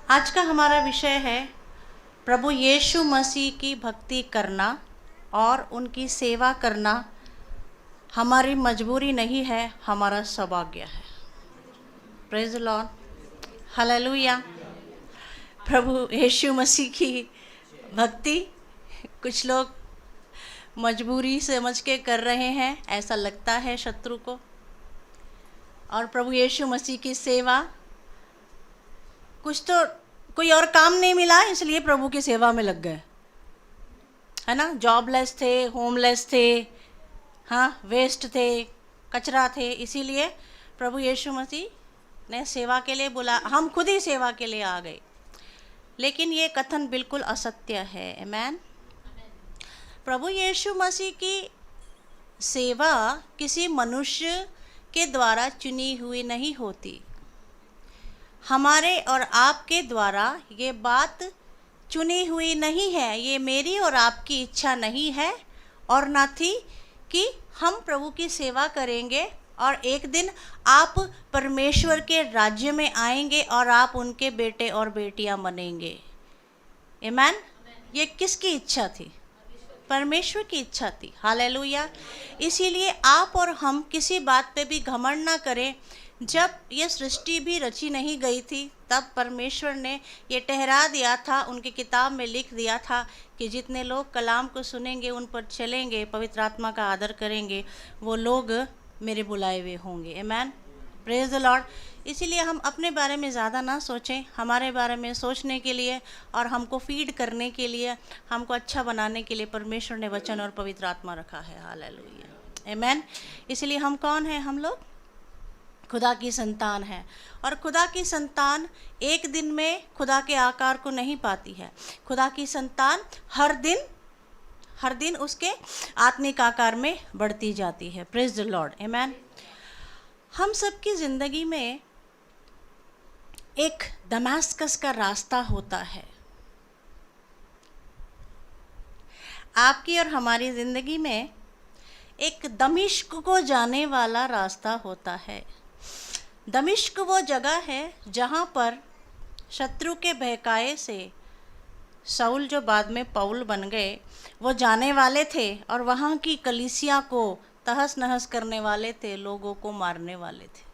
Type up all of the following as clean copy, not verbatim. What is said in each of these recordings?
आज का हमारा विषय है प्रभु यीशु मसीह की भक्ति करना और उनकी सेवा करना हमारी मजबूरी नहीं है, हमारा सौभाग्य है। Praise the Lord, hallelujah. प्रभु यीशु मसीह की भक्ति कुछ लोग मजबूरी समझ के कर रहे हैं, ऐसा लगता है शत्रु को। और प्रभु यीशु मसीह की सेवा कुछ तो कोई और काम नहीं मिला इसलिए प्रभु की सेवा में लग गए, है ना। जॉबलेस थे, होमलेस थे, हाँ, वेस्ट थे, कचरा थे, इसीलिए प्रभु यीशु मसीह ने सेवा के लिए बुला, हम खुद ही सेवा के लिए आ गए। लेकिन ये कथन बिल्कुल असत्य है। आमेन। प्रभु यीशु मसीह की सेवा किसी मनुष्य के द्वारा चुनी हुई नहीं होती। हमारे और आपके द्वारा ये बात चुनी हुई नहीं है। ये मेरी और आपकी इच्छा नहीं है और ना थी कि हम प्रभु की सेवा करेंगे और एक दिन आप परमेश्वर के राज्य में आएंगे और आप उनके बेटे और बेटियां बनेंगे। आमेन। ये किसकी इच्छा थी? परमेश्वर की इच्छा थी। हालेलुया। इसीलिए आप और हम किसी बात पे भी घमंड ना करें। जब ये सृष्टि भी रची नहीं गई थी तब परमेश्वर ने ये ठहरा दिया था, उनकी किताब में लिख दिया था कि जितने लोग कलाम को सुनेंगे, उन पर चलेंगे, पवित्र आत्मा का आदर करेंगे, वो लोग मेरे बुलाए हुए होंगे। आमेन। Praise the lord. इसीलिए हम अपने बारे में ज़्यादा ना सोचें। हमारे बारे में सोचने के लिए और हमको फीड करने के लिए, हमको अच्छा बनाने के लिए परमेश्वर ने वचन और पवित्र आत्मा रखा है। हालेलुया। आमेन। इसलिए हम कौन हैं? हम लोग खुदा की संतान है। और खुदा की संतान एक दिन में खुदा के आकार को नहीं पाती है। खुदा की संतान हर दिन उसके आत्मिक आकार में बढ़ती जाती है। Praise the Lord. आमेन। हम सबकी ज़िंदगी में एक दमास्कस का रास्ता होता है। आपकी और हमारी ज़िंदगी में एक दमिश्क को जाने वाला रास्ता होता है। दमिश्क वो जगह है जहाँ पर शत्रु के बहकाए से शाऊल, जो बाद में पौल बन गए, वो जाने वाले थे और वहाँ की कलीसिया को तहस नहस करने वाले थे, लोगों को मारने वाले थे।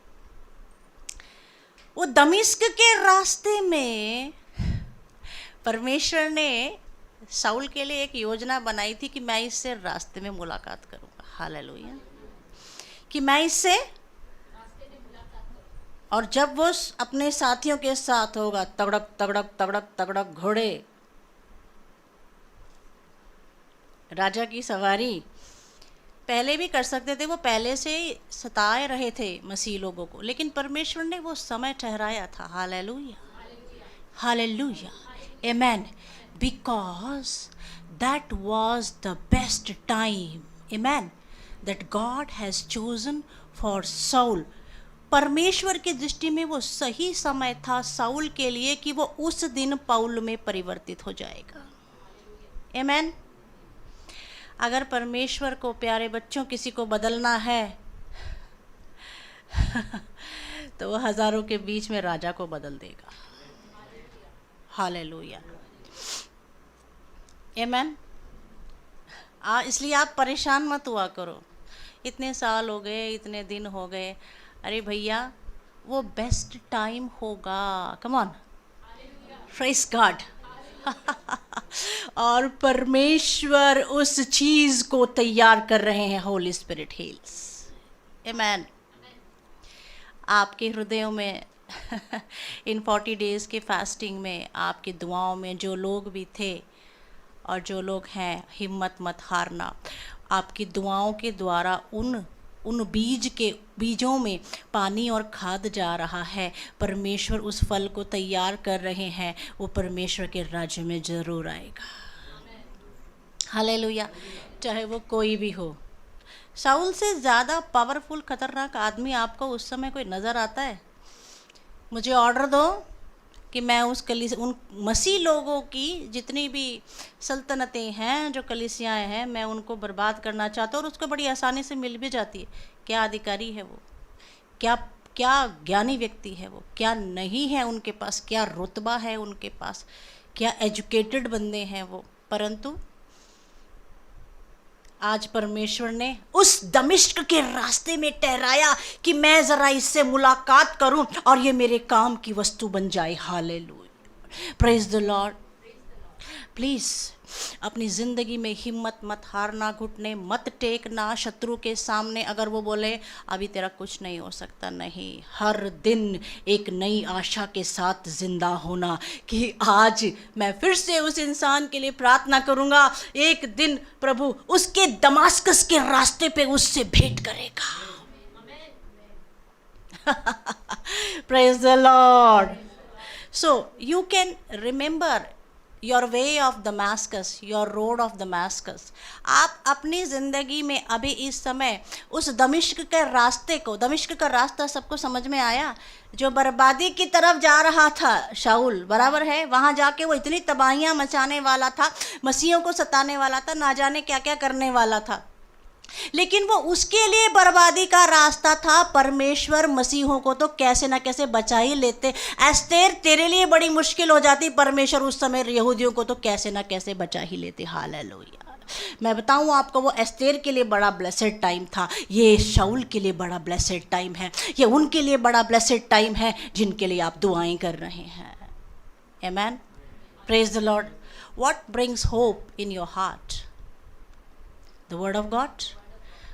वो दमिश्क के रास्ते में परमेश्वर ने शाऊल के लिए एक योजना बनाई थी कि मैं इससे रास्ते में मुलाकात करूँगा। हालेलुया। कि मैं इससे, और जब वो अपने साथियों के साथ होगा, तगड़क तगड़क तगड़क तगड़क घोड़े, राजा की सवारी पहले भी कर सकते थे, वो पहले से ही सताए रहे थे मसीह लोगों को, लेकिन परमेश्वर ने वो समय ठहराया था। Hallelujah, hallelujah, amen. Because that was the best time, amen, that God has chosen for Saul. परमेश्वर की दृष्टि में वो सही समय था साउल के लिए कि वो उस दिन पौल में परिवर्तित हो जाएगा। आमेन। अगर परमेश्वर को, प्यारे बच्चों, किसी को बदलना है तो वो हजारों के बीच में राजा को बदल देगा। हालेलुया। आमेन। इसलिए आप परेशान मत हुआ करो। इतने साल हो गए, इतने दिन हो गए। अरे भैया, वो बेस्ट टाइम होगा। Come on, praise God. और परमेश्वर उस चीज को तैयार कर रहे हैं। Holy spirit heals. आमेन। आपके हृदयों में इन 40 डेज के फास्टिंग में, आपकी दुआओं में जो लोग भी थे और जो लोग हैं, हिम्मत मत हारना। आपकी दुआओं के द्वारा उन बीजों में पानी और खाद जा रहा है। परमेश्वर उस फल को तैयार कर रहे हैं। वो परमेश्वर के राज्य में ज़रूर आएगा। हालेलुया। चाहे वो कोई भी हो। शाऊल से ज़्यादा पावरफुल, खतरनाक आदमी आपको उस समय कोई नज़र आता है? मुझे ऑर्डर दो कि मैं उन मसीह लोगों की जितनी भी सल्तनतें हैं, जो कलीसियाएं हैं, मैं उनको बर्बाद करना चाहता हूँ। और उसको बड़ी आसानी से मिल भी जाती है। क्या अधिकारी है वो, क्या क्या ज्ञानी व्यक्ति है वो, क्या नहीं है उनके पास, क्या रुतबा है उनके पास, क्या एजुकेटेड बंदे हैं वो, परंतु आज परमेश्वर ने उस दमिश्क के रास्ते में ठहराया कि मैं ज़रा इससे मुलाकात करूं और ये मेरे काम की वस्तु बन जाए। Hallelujah, praise the Lord. Please अपनी ज़िंदगी में हिम्मत मत हारना, घुटने मत टेकना शत्रु के सामने। अगर वो बोले अभी तेरा कुछ नहीं हो सकता, नहीं, हर दिन एक नई आशा के साथ ज़िंदा होना कि आज मैं फिर से उस इंसान के लिए प्रार्थना करूँगा, एक दिन प्रभु उसके दमास्कस के रास्ते पे उससे भेंट करेगा। Praise the Lord. So you can remember your way of Damascus, your road of Damascus. आप अपनी ज़िंदगी में अभी इस समय उस दमिश्क के रास्ते को, दमिश्क का रास्ता सबको समझ में आया, जो बर्बादी की तरफ जा रहा था शाऊल, बराबर है, वहाँ जाके वो इतनी तबाहियाँ मचाने वाला था, मसीहों को सताने वाला था, ना जाने क्या क्या करने वाला था, लेकिन वो उसके लिए बर्बादी का रास्ता था। परमेश्वर मसीहों को तो कैसे ना कैसे बचा ही लेते। एस्तेर तेरे लिए बड़ी मुश्किल हो जाती, परमेश्वर उस समय यहूदियों को तो कैसे ना कैसे बचा ही लेते। हालेलुया। मैं बताऊं आपको, वो एस्तेर के लिए बड़ा ब्लेसेड टाइम था, ये शाऊल के लिए बड़ा ब्लेसेड टाइम है, ये उनके लिए बड़ा ब्लेसेड टाइम है जिनके लिए आप दुआएं कर रहे हैं। Amen, praise the lord. What brings hope in your heart? The word of God.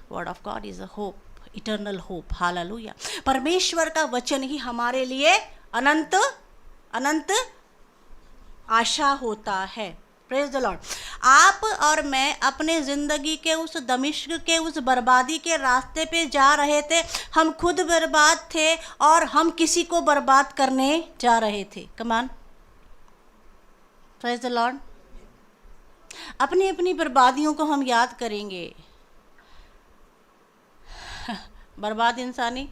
Word of God is a hope, eternal hope. Hallelujah. परमेश्वर का वचन ही हमारे लिए अनंत अनंत आशा होता है। Praise the Lord. आप और मैं अपने ज़िंदगी के उस दमिश्क के उस बर्बादी के रास्ते पे जा रहे थे। हम खुद बर्बाद थे और हम किसी को बर्बाद करने जा रहे थे। Come on. Praise the Lord. अपनी अपनी बर्बादियों को हम याद करेंगे। बर्बाद इंसानी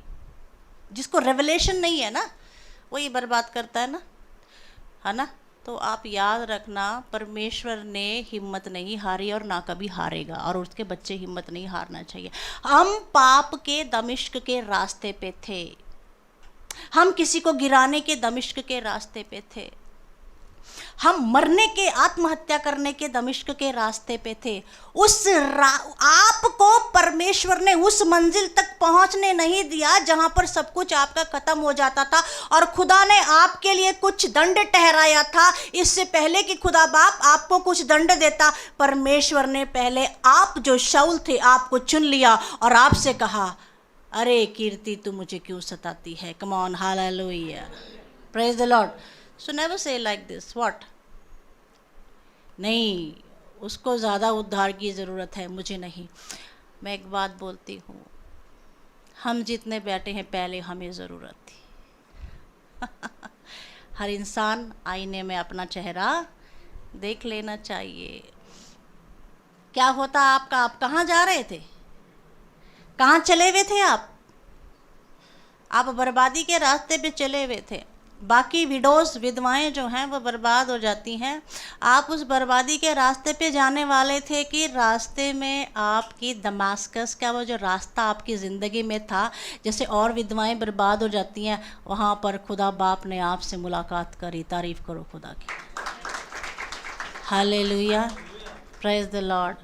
जिसको रेवलेशन नहीं है ना, वो ये बर्बाद करता है ना। तो आप याद रखना, परमेश्वर ने हिम्मत नहीं हारी और ना कभी हारेगा, और उसके बच्चे हिम्मत नहीं हारना चाहिए। हम पाप के दमिश्क के रास्ते पे थे, हम किसी को गिराने के दमिश्क के रास्ते पे थे, हम मरने के, आत्महत्या करने के दमिश्क के रास्ते पे थे। आपको परमेश्वर ने उस मंजिल तक पहुंचने नहीं दिया जहां पर सब कुछ आपका खत्म हो जाता था, और खुदा ने आपके लिए कुछ दंड ठहराया था। इससे पहले कि खुदा बाप आपको कुछ दंड देता, परमेश्वर ने पहले आप जो शाऊल थे आपको चुन लिया और आपसे कहा, अरे कीर्ति तू मुझे क्यों सताती है। Come on, hallelujah, praise the Lord. So never say like this. What? नहीं, उसको ज़्यादा उद्धार की ज़रूरत है, मुझे नहीं। मैं एक बात बोलती हूँ, हम जितने बैठे हैं पहले हमें ज़रूरत थी। हर इंसान आईने में अपना चेहरा देख लेना चाहिए। क्या होता आपका? आप कहाँ जा रहे थे? कहाँ चले हुए थे आप बर्बादी के रास्ते पे चले हुए थे। बाकी विडोज़, विधवाएं जो हैं वो बर्बाद हो जाती हैं। आप उस बर्बादी के रास्ते पे जाने वाले थे कि रास्ते में आपकी दमास्कस का वो जो रास्ता आपकी ज़िंदगी में था, जैसे और विधवाएं बर्बाद हो जाती हैं, वहाँ पर खुदा बाप ने आपसे मुलाकात करी। तारीफ़ करो खुदा की। Hallelujah, praise the Lord.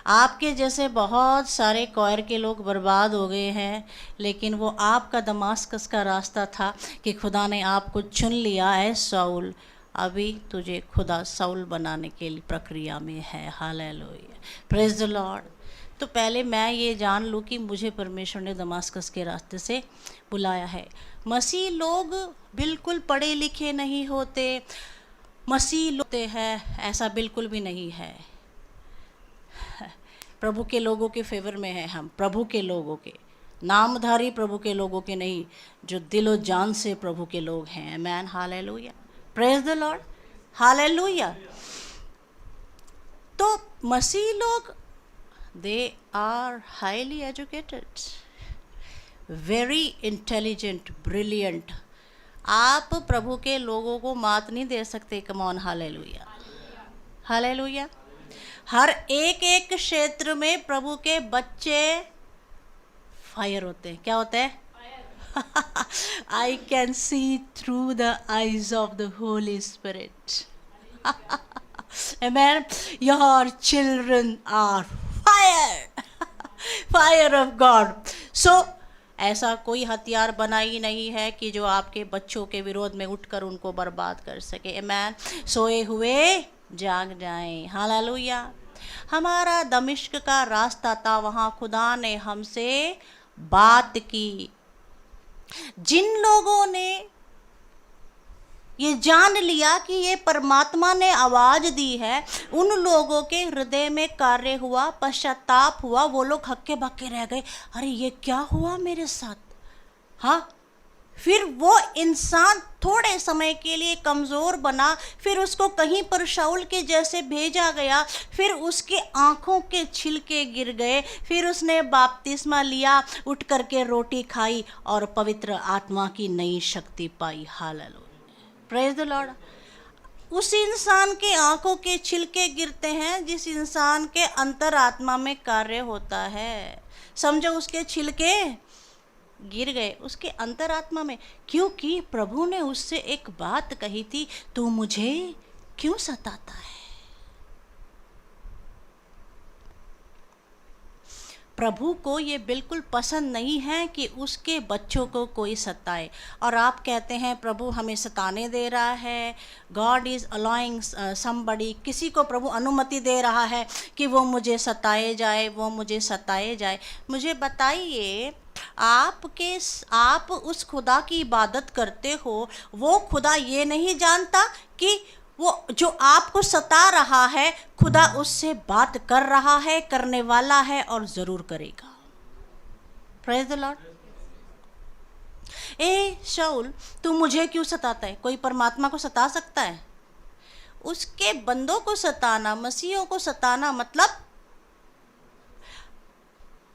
आपके जैसे बहुत सारे क्वायर के लोग बर्बाद हो गए हैं, लेकिन वो आपका दमास्कस का रास्ता था कि खुदा ने आपको चुन लिया है शाऊल, अभी तुझे खुदा शाऊल बनाने के लिए प्रक्रिया में है। Hallelujah, praise the Lord. तो पहले मैं ये जान लूँ कि मुझे परमेश्वर ने दमास्कस के रास्ते से बुलाया है। मसीह लोग बिल्कुल पढ़े लिखे नहीं होते, मसीह लोग होते हैं, ऐसा बिल्कुल भी नहीं है। प्रभु के लोगों के फेवर में है हम, प्रभु के लोगों के, नामधारी प्रभु के लोगों के नहीं, जो दिलो जान से प्रभु के लोग हैं। Amen, hallelujah, praise the Lord, hallelujah. तो मसीह लोग, they are highly educated, very intelligent, brilliant. आप प्रभु के लोगों को मात नहीं दे सकते। Come on, hallelujah, hallelujah. हर एक एक क्षेत्र में प्रभु के बच्चे फायर होते हैं। क्या होते हैं? I can see through the eyes of the Holy Spirit. Amen. Your children are fire. Fire of God. So ऐसा कोई हथियार बना ही नहीं है कि जो आपके बच्चों के विरोध में उठकर उनको बर्बाद कर सके। आमेन। सोए हुए जाग जाएं। हालेलुया। हमारा दमिश्क का रास्ता था, वहाँ खुदा ने हमसे बात की। जिन लोगों ने ये जान लिया कि ये परमात्मा ने आवाज दी है, उन लोगों के हृदय में कार्य हुआ, पश्चाताप हुआ। वो लोग हक्के बक्के रह गए, अरे ये क्या हुआ मेरे साथ। हाँ, फिर वो इंसान थोड़े समय के लिए कमज़ोर बना, फिर उसको कहीं पर शाऊल के जैसे भेजा गया, फिर उसके आँखों के छिलके गिर गए, फिर उसने बपतिस्मा लिया, उठ करके रोटी खाई और पवित्र आत्मा की नई शक्ति पाई। Hallelujah, praise the lord. उस इंसान के आँखों के छिलके गिरते हैं जिस इंसान के अंतरात्मा में कार्य होता है। समझो, उसके छिलके गिर गए उसके अंतरात्मा में, क्योंकि प्रभु ने उससे एक बात कही थी, तू मुझे क्यों सताता है। प्रभु को ये बिल्कुल पसंद नहीं है कि उसके बच्चों को कोई सताए। और आप कहते हैं प्रभु हमें सताने दे रहा है, गॉड इज़ अलाउइंग समबडी, किसी को प्रभु अनुमति दे रहा है कि वो मुझे सताए जाए, वो मुझे सताए जाए। मुझे बताइए, आप उस खुदा की इबादत करते हो, वो खुदा ये नहीं जानता कि वो जो आपको सता रहा है, खुदा उससे बात कर रहा है, करने वाला है और ज़रूर करेगा। Praise the lord. ए शाऊल, तू मुझे क्यों सताता है? कोई परमात्मा को सता सकता है? उसके बंदों को सताना, मसीहों को सताना मतलब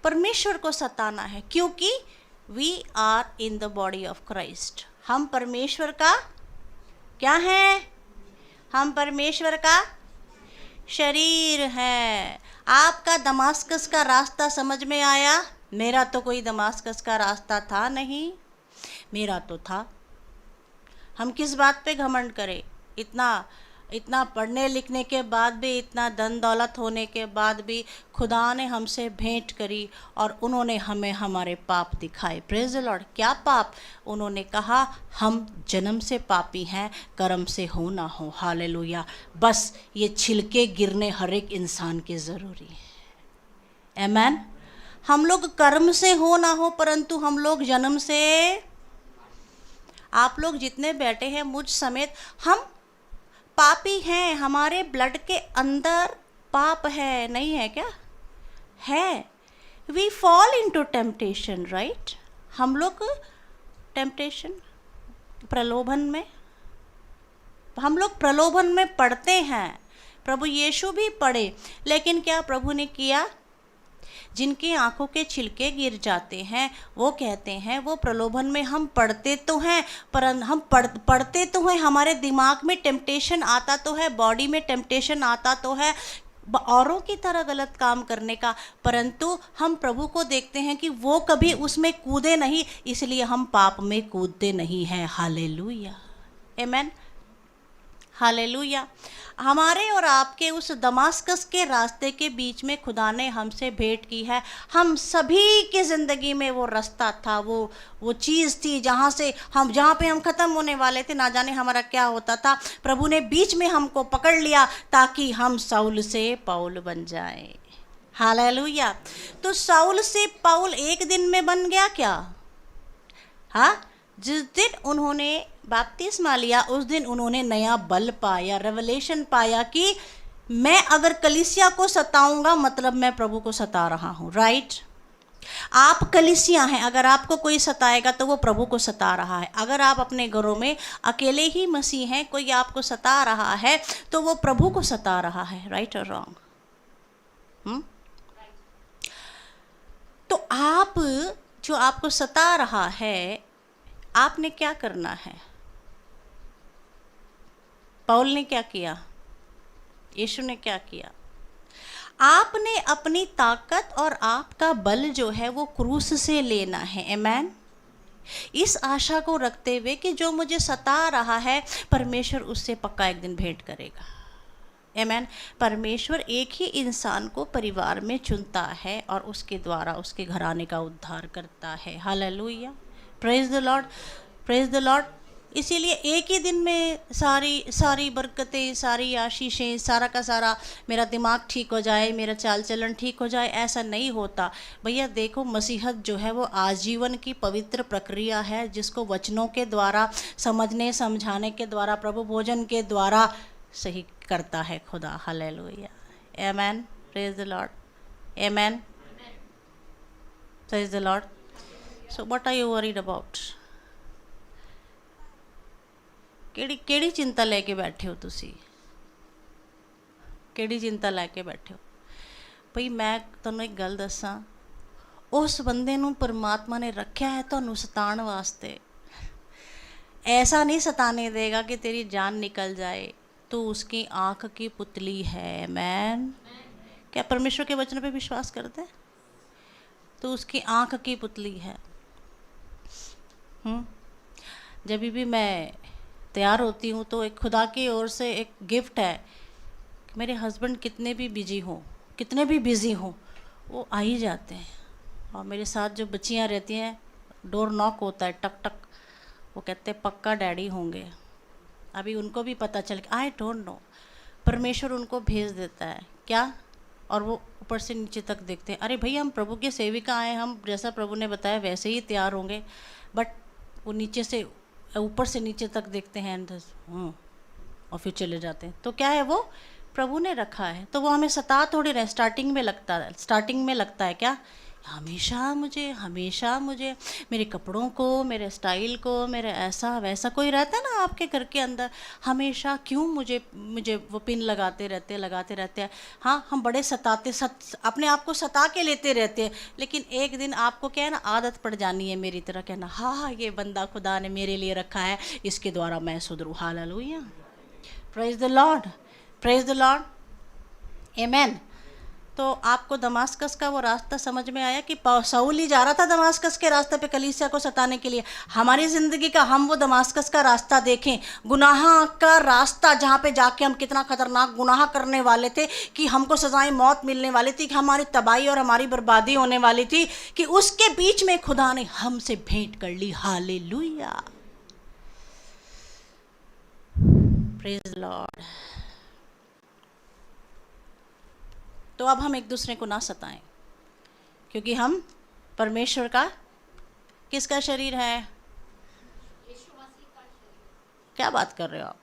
परमेश्वर को सताना है, क्योंकि we are in the body of Christ. हम परमेश्वर का क्या है? हम परमेश्वर का शरीर है। आपका दमास्कस का रास्ता समझ में आया? मेरा तो कोई दमास्कस का रास्ता था नहीं, मेरा तो था। हम किस बात पे घमंड करें? इतना पढ़ने लिखने के बाद भी, इतना धन दौलत होने के बाद भी खुदा ने हमसे भेंट करी और उन्होंने हमें हमारे पाप दिखाए। Praise the Lord. क्या पाप? उन्होंने कहा हम जन्म से पापी हैं, कर्म से हो ना हो। हालेलुया। बस ये छिलके गिरने हर एक इंसान के ज़रूरी है। आमेन। हम लोग कर्म से हो ना हो, परंतु हम लोग जन्म से, आप लोग जितने बैठे हैं मुझ समेत, हम पापी हैं। हमारे ब्लड के अंदर पाप है, नहीं है क्या? है। We fall into temptation, right? हम लोग टेम्पटेशन, प्रलोभन में, हम लोग प्रलोभन में पड़ते हैं। प्रभु यीशु भी पड़े, लेकिन क्या प्रभु ने किया? जिनकी आंखों के छिलके गिर जाते हैं, वो कहते हैं वो प्रलोभन में हम पढ़ते तो हैं, पर हम पढ़ते तो हैं, हमारे दिमाग में टेम्पटेशन आता तो है, बॉडी में टेम्पटेशन आता तो है औरों की तरह गलत काम करने का, परंतु हम प्रभु को देखते हैं कि वो कभी उसमें कूदे नहीं, इसलिए हम पाप में कूदते नहीं हैं। हालेलुया, आमेन, हालेलुया। हमारे और आपके उस दमास्कस के रास्ते के बीच में खुदा ने हमसे भेंट की है। हम सभी की ज़िंदगी में वो रास्ता था, वो चीज़ थी जहाँ पे हम ख़त्म होने वाले थे। ना जाने हमारा क्या होता था। प्रभु ने बीच में हमको पकड़ लिया ताकि हम साउल से पौल बन जाएं। हालेलुया। तो साउल से पौल एक दिन में बन गया क्या? हाँ, जिस दिन उन्होंने बपतिस्मा लिया उस दिन उन्होंने नया बल पाया, रेवलेशन पाया कि मैं अगर कलीसिया को सताऊंगा मतलब मैं प्रभु को सता रहा हूँ। राइट? आप कलीसिया हैं, अगर आपको कोई सताएगा तो वो प्रभु को सता रहा है। अगर आप अपने घरों में अकेले ही मसीह हैं, कोई आपको सता रहा है तो वो प्रभु को सता रहा है। राइट और रॉन्ग? तो आप जो आपको सता रहा है, आपने क्या करना है? पौल ने क्या किया? यीशु ने क्या किया? आपने अपनी ताकत और आपका बल जो है वो क्रूस से लेना है। आमेन। इस आशा को रखते हुए कि जो मुझे सता रहा है परमेश्वर उससे पक्का एक दिन भेंट करेगा। आमीन। परमेश्वर एक ही इंसान को परिवार में चुनता है और उसके द्वारा उसके घराने का उद्धार करता है। Hallelujah, praise the lord, praise the lord. इसीलिए एक ही दिन में सारी सारी बरकतें, सारी आशीषें, सारा का सारा मेरा दिमाग ठीक हो जाए, मेरा चाल चलन ठीक हो जाए, ऐसा नहीं होता भैया। देखो, मसीहत जो है वो आजीवन की पवित्र प्रक्रिया है, जिसको वचनों के द्वारा, समझने समझाने के द्वारा, प्रभु भोजन के द्वारा सही करता है खुदा। Hallelujah, amen, praise the Lord, amen, praise the Lord. So what are you worried about? ਕਿਹੜੀ चिंता लेके बैठे हो ਤੁਸੀਂ? ਕਿਹੜੀ चिंता लेके बैठे हो? ਭਈ मैं ਤੁਹਾਨੂੰ एक गल दसा, उस बंदे ਨੂੰ परमात्मा ने रखा है ਤੁਹਾਨੂੰ सताण वास्ते। ऐसा नहीं सताने देगा कि तेरी जान निकल जाए। तू उसकी आँख की पुतली है। मैन, क्या परमेश्वर के वचनों पे विश्वास करते? तो उसकी आँख की पुतली है। जब भी मैं तैयार होती हूँ तो एक खुदा की ओर से एक गिफ्ट है कि मेरे हस्बैंड कितने भी बिजी हों, कितने भी बिज़ी हों, वो आ ही जाते हैं। और मेरे साथ जो बच्चियाँ रहती हैं, डोर नॉक होता है, टक टक, वो कहते हैं पक्का डैडी होंगे। अभी उनको भी पता चल गया, आई डोंट नो, परमेश्वर उनको भेज देता है क्या, और वो ऊपर से नीचे तक देखते हैं। अरे भैया, हम प्रभु के सेविका आए, हम जैसा प्रभु ने बताया वैसे ही तैयार होंगे, बट वो नीचे से ऊपर से नीचे तक देखते हैं और फिर चले जाते हैं। तो क्या है, वो प्रभु ने रखा है। तो वो हमें सता थोड़ी रहे। स्टार्टिंग में लगता है क्या, हमेशा मुझे मेरे कपड़ों को, मेरे स्टाइल को, मेरे ऐसा वैसा, कोई रहता है ना आपके घर के अंदर, हमेशा क्यों मुझे वो पिन लगाते रहते हैं। हाँ, हम बड़े अपने आप को सता के लेते रहते हैं, लेकिन एक दिन आपको क्या है ना, आदत पड़ जानी है मेरी तरह, कहना हाँ ये बंदा खुदा ने मेरे लिए रखा है, इसके द्वारा मैं सुधरूँ। Hallelujah, praise the lord, praise the Lord, amen. तो आपको दमास्कस का वो रास्ता समझ में आया कि शाऊल ही जा रहा था दमास्कस के रास्ते पे कलीसिया को सताने के लिए। हमारी ज़िंदगी का हम वो दमास्कस का रास्ता देखें, गुनाह का रास्ता, जहाँ पे जाके हम कितना खतरनाक गुनाह करने वाले थे कि हमको सजाएं मौत मिलने वाली थी, कि हमारी तबाही और हमारी बर्बादी होने वाली थी, कि उसके बीच में खुदा ने हमसे भेंट कर ली। Hallelujah, praise Lord. तो अब हम एक दूसरे को ना सताएं, क्योंकि हम परमेश्वर का किसका शरीर है? यीशु मसीह का शरीर। क्या बात कर रहे हो आप?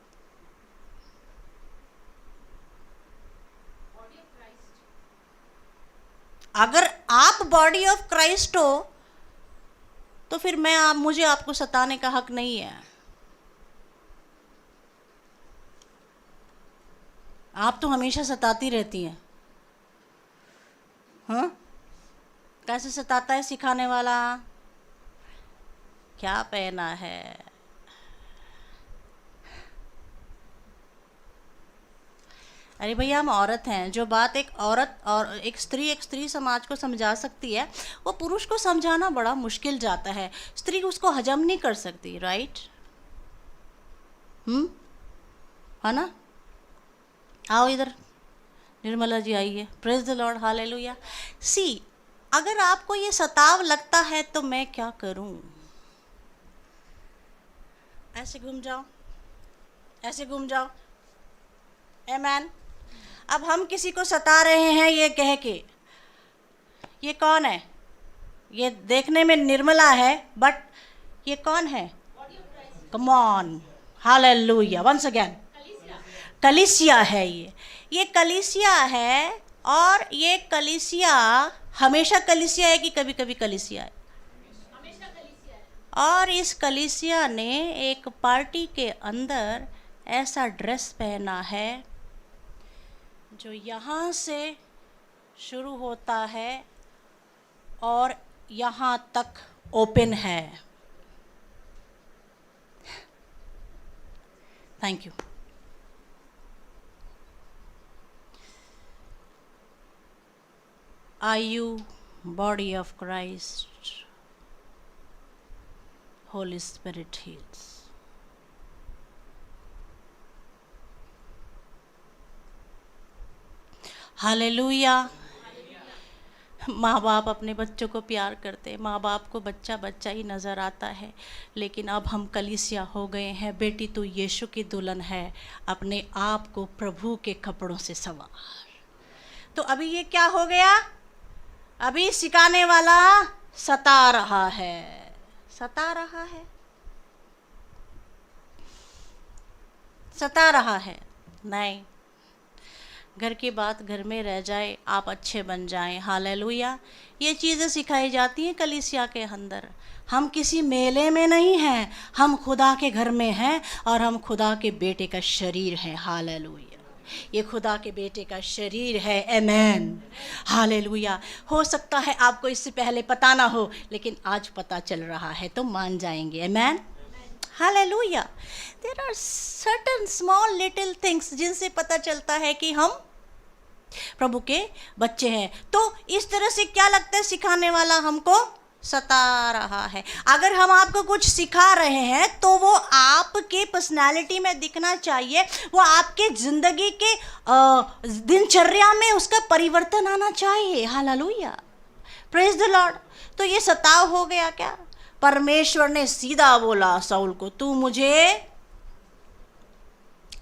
Body of Christ. अगर आप बॉडी ऑफ क्राइस्ट हो तो फिर मुझे आपको सताने का हक नहीं है। आप तो हमेशा सताती रहती हैं। हाँ, कैसे सताता है सिखाने वाला? क्या पहना है? अरे भैया, हम औरत हैं। जो बात एक औरत और एक स्त्री समाज को समझा सकती है, वो पुरुष को समझाना बड़ा मुश्किल जाता है। स्त्री उसको हजम नहीं कर सकती, राइट? है ना? आओ इधर, निर्मला जी आइए। Praise the Lord, hallelujah. See, अगर आपको ये सताव लगता है तो मैं क्या करूं? ऐसे घूम जाओ, ऐसे घूम जाओ, आमेन। अब हम किसी को सता रहे हैं ये कह के, ये कौन है? ये देखने में निर्मला है, बट ये कौन है? Come on, hallelujah, once again, कलीसिया है। ये कलीसिया है, और ये कलीसिया हमेशा कलीसिया है कि कभी कभी कलीसिया है? हमेशा कलीसिया है। और इस कलीसिया ने एक पार्टी के अंदर ऐसा ड्रेस पहना है जो यहाँ से शुरू होता है और यहाँ तक ओपन है। Thank you. Are you body of Christ? Holy Spirit heals. Hallelujah. माँ बाप अपने बच्चों को प्यार करते, माँ बाप को बच्चा बच्चा ही नज़र आता है, लेकिन अब हम कलीसिया हो गए हैं। बेटी तू यीशु की दुल्हन है, अपने आप को प्रभु के कपड़ों से संवार। तो अभी ये क्या हो गया? अभी सिखाने वाला सता रहा है, सता रहा है, सता रहा है। नहीं, घर की बात घर में रह जाए, आप अच्छे बन जाएं। हालेलुया। ये चीज़ें सिखाई जाती हैं कलीसिया के अंदर। हम किसी मेले में नहीं हैं, हम खुदा के घर में हैं और हम खुदा के बेटे का शरीर हैं। हालेलुया। ये खुदा के बेटे का शरीर है। आमेन। हालेलुया। हो सकता है आपको इससे पहले पता ना हो, लेकिन आज पता चल रहा है तो मान जाएंगे। Amen. Hallelujah. There are certain small little things जिनसे पता चलता है कि हम प्रभु के बच्चे हैं। तो इस तरह से क्या लगता है, सिखाने वाला हमको सता रहा है। अगर हम आपको कुछ सिखा रहे हैं तो वो आपके पर्सनालिटी में दिखना चाहिए, वो आपके ज़िंदगी के दिनचर्या में उसका परिवर्तन आना चाहिए। हालेलुया। Praise the Lord. तो ये सताव हो गया क्या? परमेश्वर ने सीधा बोला साउल को, तू मुझे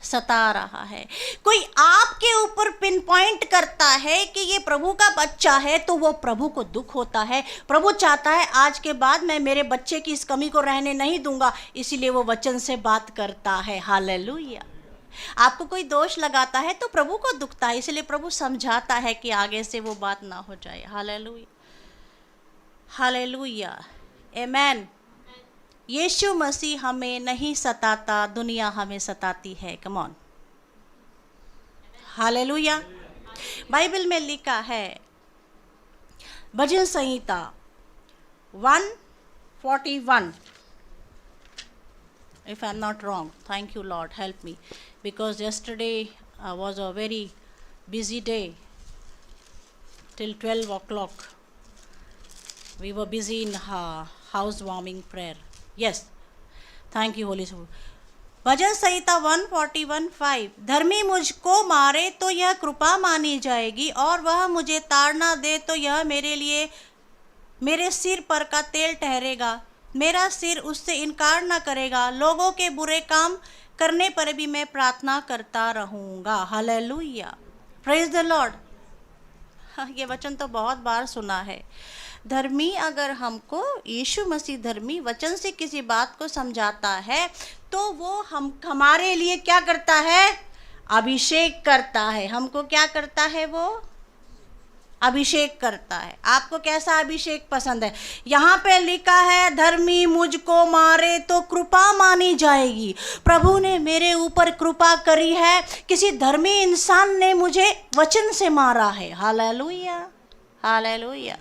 सता रहा है। कोई आपके ऊपर पिन पॉइंट करता है कि ये प्रभु का बच्चा है, तो वो प्रभु को दुख होता है। प्रभु चाहता है आज के बाद मैं मेरे बच्चे की इस कमी को रहने नहीं दूंगा, इसीलिए वो वचन से बात करता है। हालेलुया। आपको कोई दोष लगाता है तो प्रभु को दुखता है, इसलिए प्रभु समझाता है कि आगे से वो बात ना हो जाए। हालेलुया। हालेलुया। आमेन। यीशु मसीह हमें नहीं सताता, दुनिया हमें सताती है। Come on. हालेलुया। बाइबल में लिखा है, भजन संहिता 141, if I'm not wrong. Thank you Lord, help me, because yesterday was a very busy day till 12 o'clock. We were busy in housewarming prayer. Yes, thank you Holy Spirit. भजन संहिता 141:5, धर्मी मुझको मारे तो यह कृपा मानी जाएगी, और वह मुझे ताड़ना दे तो यह मेरे लिए मेरे सिर पर का तेल ठहरेगा। मेरा सिर उससे इनकार न करेगा, लोगों के बुरे काम करने पर भी मैं प्रार्थना करता रहूँगा। हालेलुया। Praise the Lord. ये वचन तो बहुत बार सुना है। धर्मी, अगर हमको यीशु मसीह धर्मी वचन से किसी बात को समझाता है तो वो हमारे लिए क्या करता है? अभिषेक करता है। हमको क्या करता है? वो अभिषेक करता है। आपको कैसा अभिषेक पसंद है? यहाँ पे लिखा है, धर्मी मुझको मारे तो कृपा मानी जाएगी। प्रभु ने मेरे ऊपर कृपा करी है, किसी धर्मी इंसान ने मुझे वचन से मारा है। हालेलुया। हालेलुया।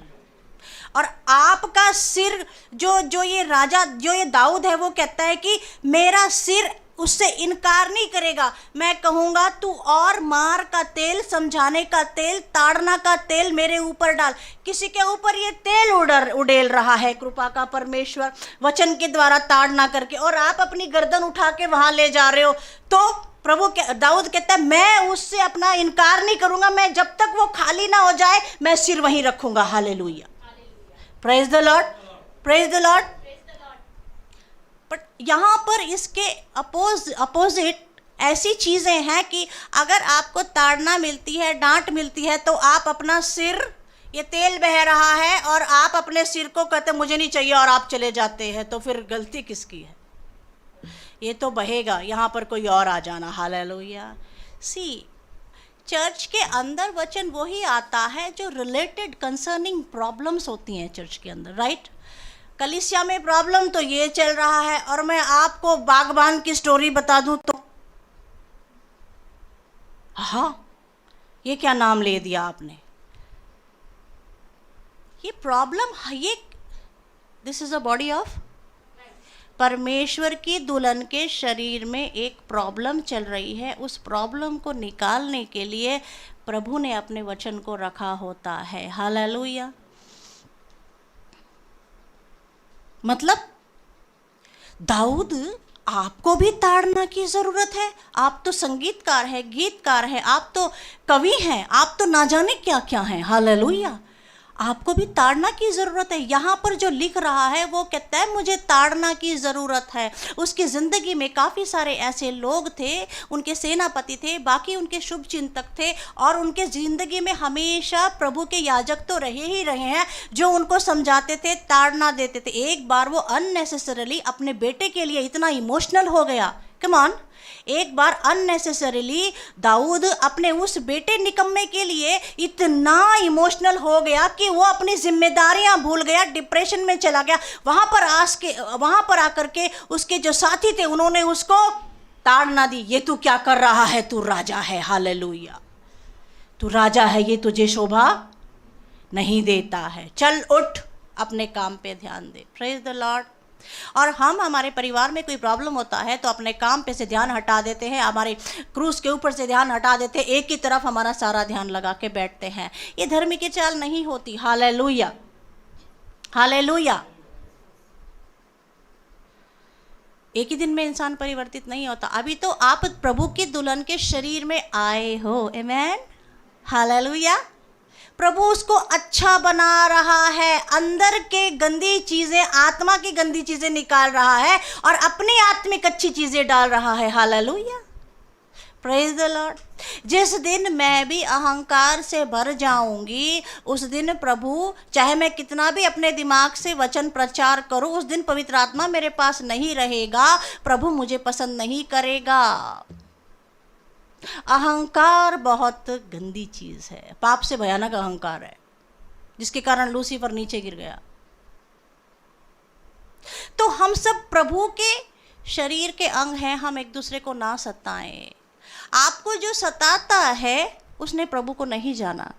और आपका सिर जो ये राजा, जो ये दाऊद है, वो कहता है कि मेरा सिर उससे इनकार नहीं करेगा। मैं कहूँगा तू और मार का तेल, समझाने का तेल, ताड़ना का तेल मेरे ऊपर डाल। किसी के ऊपर ये तेल उड़ेल रहा है कृपा का परमेश्वर वचन के द्वारा ताड़ना करके, और आप अपनी गर्दन उठा के वहाँ ले जा रहे हो। तो प्रभु दाऊद कहता है, मैं उससे अपना इनकार नहीं करूँगा, मैं जब तक वो खाली ना हो जाए मैं सिर वहीं रखूँगा। Hallelujah. Praise the lord. Praise the Lord. But यहाँ पर इसके अपोजिट ऐसी चीज़ें हैं कि अगर आपको ताड़ना मिलती है, डांट मिलती है, तो आप अपना सिर, ये तेल बह रहा है और आप अपने सिर को कहते मुझे नहीं चाहिए और आप चले जाते हैं, तो फिर गलती किसकी है? ये तो बहेगा, यहाँ पर कोई और आ जाना। हालेलुया। सी, चर्च के अंदर वचन वही आता है जो रिलेटेड कंसर्निंग प्रॉब्लम्स होती हैं चर्च के अंदर, राइट? कलीसिया में प्रॉब्लम तो ये चल रहा है, और मैं आपको बागबान की स्टोरी बता दूं तो हाँ, ये क्या नाम ले दिया आपने? ये प्रॉब्लम, ये this is a body of परमेश्वर की दुल्हन के शरीर में एक प्रॉब्लम चल रही है। उस प्रॉब्लम को निकालने के लिए प्रभु ने अपने वचन को रखा होता है। हालेलुया। मतलब दाऊद, आपको भी ताड़ना की ज़रूरत है। आप तो संगीतकार हैं, गीतकार हैं, आप तो कवि हैं, आप तो ना जाने क्या क्या हैं। हालेलुया। आपको भी ताड़ना की ज़रूरत है। यहाँ पर जो लिख रहा है वो कहता है मुझे ताड़ना की ज़रूरत है। उसकी ज़िंदगी में काफ़ी सारे ऐसे लोग थे, उनके सेनापति थे, बाकी उनके शुभ चिंतक थे, और उनके ज़िंदगी में हमेशा प्रभु के याजक तो रहे ही रहे हैं जो उनको समझाते थे, ताड़ना देते थे। एक बार वो अननेसेसरली अपने बेटे के लिए इतना इमोशनल हो गया। कम ऑन, एक बार अननेसेसरीली दाऊद अपने उस बेटे निकम्मे के लिए इतना इमोशनल हो गया कि वो अपनी जिम्मेदारियां भूल गया, डिप्रेशन में चला गया। वहां पर आकर के उसके जो साथी थे उन्होंने उसको ताड़ना दी, ये तू क्या कर रहा है, तू राजा है। हालेलुया, तू राजा है, ये तुझे शोभा नहीं देता है, चल उठ, अपने काम पे ध्यान दे। Praise the Lord. और हम हमारे परिवार में कोई प्रॉब्लम होता है तो अपने काम पे से ध्यान हटा देते हैं, हमारे क्रूज के ऊपर से ध्यान हटा देते हैं, एक ही तरफ हमारा सारा ध्यान लगा के बैठते हैं। ये धर्म की चाल नहीं होती। Hallelujah, hallelujah. एक ही दिन में इंसान परिवर्तित नहीं होता। अभी तो आप प्रभु की दुल्हन के शरीर में आए हो। आमेन, हालेलुया। प्रभु उसको अच्छा बना रहा है, अंदर के गंदी चीजें, आत्मा की गंदी चीजें निकाल रहा है और अपनी आत्मिक अच्छी चीजें डाल रहा है। Hallelujah, praise the Lord. जिस दिन मैं भी अहंकार से भर जाऊंगी, उस दिन प्रभु, चाहे मैं कितना भी अपने दिमाग से वचन प्रचार करूं, उस दिन पवित्र आत्मा मेरे पास नहीं रहेगा, प्रभु मुझे पसंद नहीं करेगा। अहंकार बहुत गंदी चीज है, पाप से भयानक अहंकार है, जिसके कारण लूसीफर नीचे गिर गया। तो हम सब प्रभु के शरीर के अंग हैं, हम एक दूसरे को ना सताएं। आपको जो सताता है उसने प्रभु को नहीं जाना।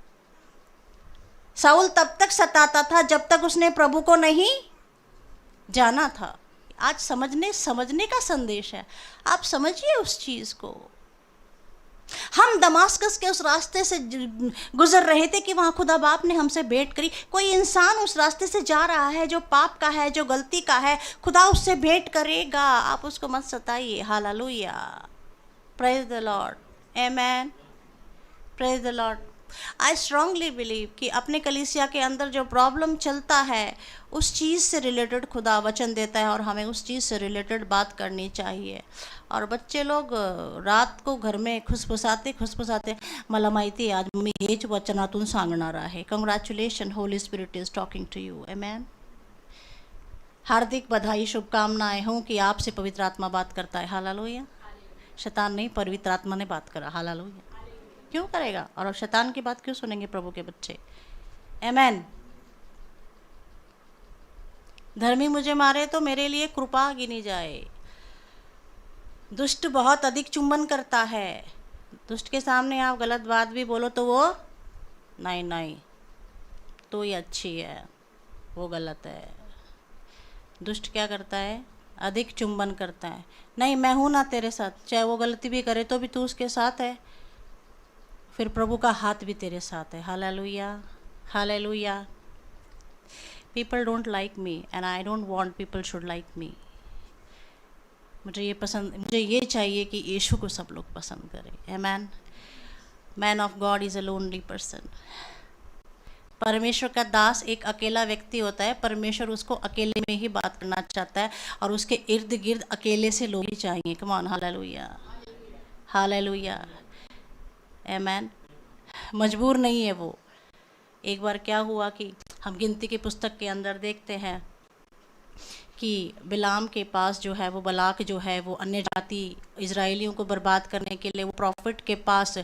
साउल तब तक सताता था जब तक उसने प्रभु को नहीं जाना था। आज समझने का संदेश है, आप समझिए उस चीज को। हम दमास्कस के उस रास्ते से गुजर रहे थे कि वहाँ खुदा बाप ने हमसे भेंट करी। कोई इंसान उस रास्ते से जा रहा है जो पाप का है, जो गलती का है, खुदा उससे भेंट करेगा। आप उसको मत सताइए। Hallelujah, praise the Lord, amen, praise the lord. I strongly believe कि अपने कलीसिया के अंदर जो प्रॉब्लम चलता है उस चीज़ से रिलेटेड खुदा वचन देता है और हमें उस चीज़ से रिलेटेड बात करनी चाहिए। और बच्चे लोग रात को घर में खुसफुसाते मला माहिती आज मी हेच वचनातून सांगणार आहे। Congratulation, holy spirit is talking to you. Amen. हार्दिक बधाई, शुभकामनाएं हों कि आपसे पवित्र आत्मा बात करता है। हालेलुया। शैतान नहीं, पवित्र आत्मा ने बात करा। हालेलुया। क्यों करेगा? और शैतान की बात क्यों सुनेंगे प्रभु के बच्चे? आमेन। धर्मी मुझे मारे तो मेरे लिए कृपा गिनी जाए। दुष्ट बहुत अधिक चुंबन करता है। दुष्ट के सामने आप गलत बात भी बोलो तो वो नहीं तो ये अच्छी है, वो गलत है। दुष्ट क्या करता है? अधिक चुंबन करता है। नहीं, मैं हूँ ना तेरे साथ, चाहे वो गलती भी करे तो भी तू उसके साथ है। फिर प्रभु का हाथ भी तेरे साथ है। Hallelujah, hallelujah. People don't like me and I don't want people should like me. मुझे ये चाहिए कि यीशु को सब लोग पसंद करें। Amen. Man of God is a lonely person. परमेश्वर का दास एक अकेला व्यक्ति होता है। परमेश्वर उसको अकेले में ही बात करना चाहता है और उसके इर्द गिर्द अकेले से लोग ही चाहिए। कम ऑन, हालेलुया, हालेलुया, आमेन। मजबूर नहीं है वो। एक बार क्या हुआ कि हम गिनती की पुस्तक के अंदर देखते हैं कि बिलाम के पास जो है वो बलाक जो है वो अन्य जाति इजराइलियों को बर्बाद करने के लिए वो प्रॉफिट के पास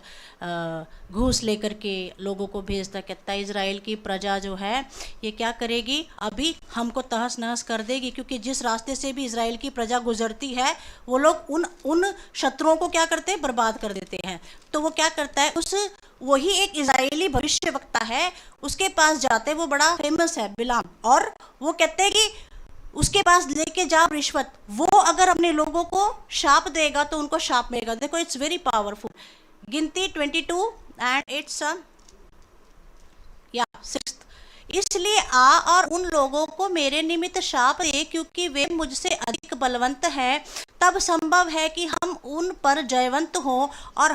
घूस लेकर के लोगों को भेजता, कहता है इजराइल की प्रजा जो है ये क्या करेगी, अभी हमको तहस नहस कर देगी। क्योंकि जिस रास्ते से भी इजराइल की प्रजा गुजरती है वो लोग उन शत्रुओं को क्या करते हैं, बर्बाद कर देते हैं। तो वो क्या करता है, वही एक इजरायली भविष्यवक्ता है, उसके पास जाते, वो बड़ा फेमस है बिलाम, और वो कहते हैं कि उसके पास लेके जाओ रिश्वत, वो अगर अपने लोगों को शाप देगा तो उनको शाप मिलेगा। देखो, इट्स वेरी पावरफुल। गिनती 22 एंड इट्स 6th इसलिए आ और उन लोगों को मेरे निमित्त शाप दे, क्योंकि वे मुझसे अधिक बलवंत हैं। तब संभव है कि हम उन पर जयवंत हों और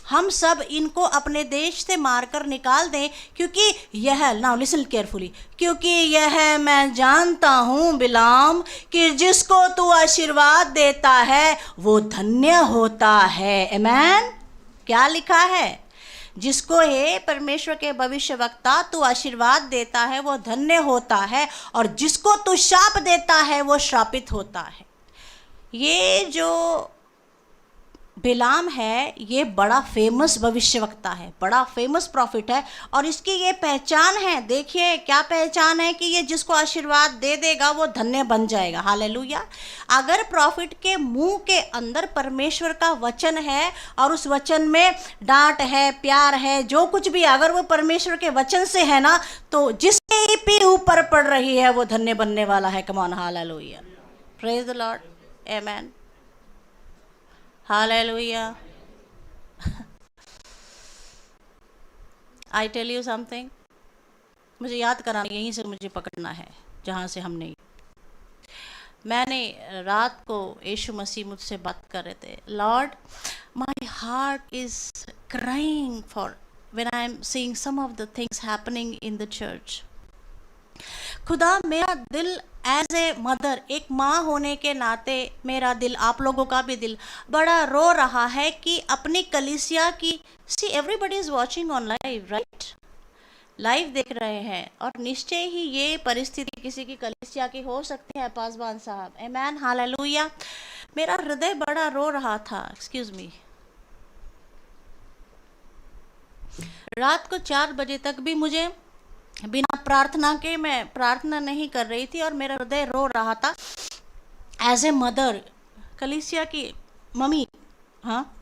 हम सब इनको अपने देश से मारकर निकाल दें, क्योंकि यह, नाउ लिसन केयरफुली, क्योंकि यह मैं जानता हूँ बिलाम कि जिसको तू आशीर्वाद देता है वो धन्य होता है। आमेन। क्या लिखा है? जिसको हे परमेश्वर के भविष्य वक्ता तू आशीर्वाद देता है वो धन्य होता है, और जिसको तू शाप देता है वो श्रापित होता है। ये जो बिलाम है ये बड़ा फेमस भविष्यवक्ता है, बड़ा फेमस प्रॉफिट है, और इसकी ये पहचान है। देखिए क्या पहचान है कि ये जिसको आशीर्वाद दे देगा वो धन्य बन जाएगा। हालेलुया। अगर प्रॉफिट के मुंह के अंदर परमेश्वर का वचन है और उस वचन में डांट है, प्यार है, जो कुछ भी, अगर वो परमेश्वर के वचन से है ना, तो जिसके भी ऊपर पड़ रही है वो धन्य बनने वाला है। Come on, hallelujah, praise the Lord, amen, hallelujah. I tell you something, मुझे याद कराना, यहीं से मुझे पकड़ना है जहाँ से हमने, मैंने रात को यीशु मसीह मुझसे बात कर रहे थे, Lord my heart is crying for when I am seeing some of the things happening in the church. खुदा, मेरा दिल एज ए मदर, एक माँ होने के नाते मेरा दिल, आप लोगों का भी दिल बड़ा रो रहा है कि अपनी कलीसिया की, see everybody is watching on live, right, live देख रहे हैं, और निश्चय ही ये परिस्थिति किसी की कलीसिया की हो सकती है पासवान साहब। आमेन, हालेलुया। मेरा हृदय बड़ा रो रहा था, एक्सक्यूज मी, रात को 4 बजे तक भी मुझे बिना प्रार्थना के, मैं प्रार्थना नहीं कर रही थी और मेरा हृदय रो रहा था एज ए मदर, कलीसिया की मम्मी। हाँ,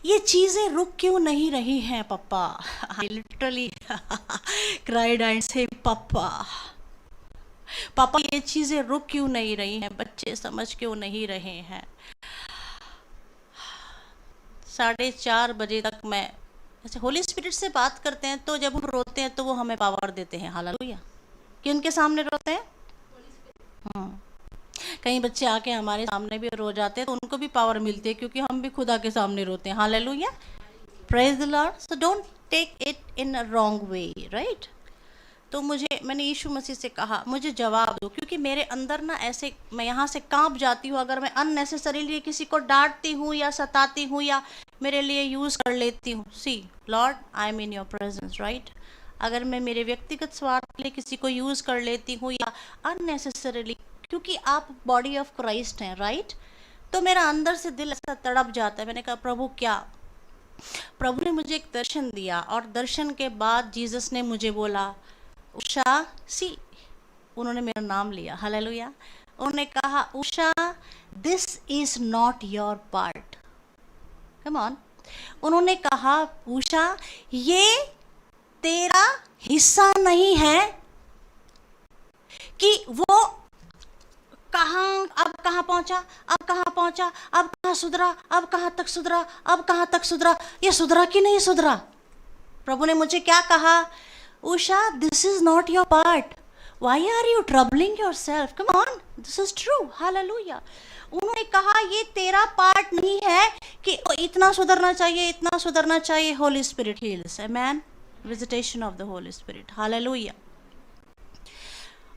ये चीज़ें रुक क्यों नहीं रही हैं पप्पा? आई लिटरली क्राइड एंड से पापा, पापा ये चीज़ें रुक क्यों नहीं रही हैं? बच्चे समझ क्यों नहीं रहे हैं? 4:30 बजे तक मैं ऐसे होली स्पिरिट से बात करते हैं, तो जब हम रोते हैं तो वो हमें पावर देते हैं। हालेलुया। कि उनके सामने रोते हैं। कई बच्चे आके हमारे सामने भी रो जाते हैं तो उनको भी पावर मिलती है, क्योंकि हम भी खुदा के सामने रोते हैं। Hallelujah, praise the Lord. So don't take it in a wrong way, right. तो मैंने यीशु मसीह से कहा मुझे जवाब दो, क्योंकि मेरे अंदर ना ऐसे, मैं यहाँ से कांप जाती हूँ अगर मैं अननेसेसरीली किसी को डांटती हूँ या सताती हूँ या मेरे लिए यूज़ कर लेती हूँ। See lord, I am in your presence, right. अगर मैं मेरे व्यक्तिगत स्वार्थ के लिए किसी को यूज़ कर लेती हूँ या अननेसेसरीली, क्योंकि आप बॉडी ऑफ क्राइस्ट हैं, राइट, तो मेरा अंदर से दिल ऐसा तड़प जाता है। मैंने कहा प्रभु क्या? प्रभु ने मुझे एक दर्शन दिया, और दर्शन के बाद जीसस ने मुझे बोला उषा, सी, उन्होंने मेरा नाम लिया, हालेलुया। उन्होंने कहा Usha, this is not your part. Come on. उन्होंने कहा उषा, ये तेरा हिस्सा नहीं है कि वो अब कहाँ पहुंचा, अब कहाँ पहुंचा, अब कहाँ सुधरा, अब कहाँ तक सुधरा, अब कहाँ तक सुधरा, ये सुधरा कि नहीं सुधरा। प्रभु ने मुझे क्या कहा? Usha, this is not your part, why are you troubling yourself, come on, this is true, hallelujah. उन्होंने कहा ये तेरा पार्ट नहीं है कि इतना सुधरना चाहिए, इतना सुधरना चाहिए। Holi spirit heals, amen, visitation of the holy spirit, hallelujah.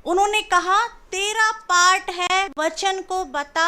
उन्होंने कहा तेरा पार्ट है वचन को बता,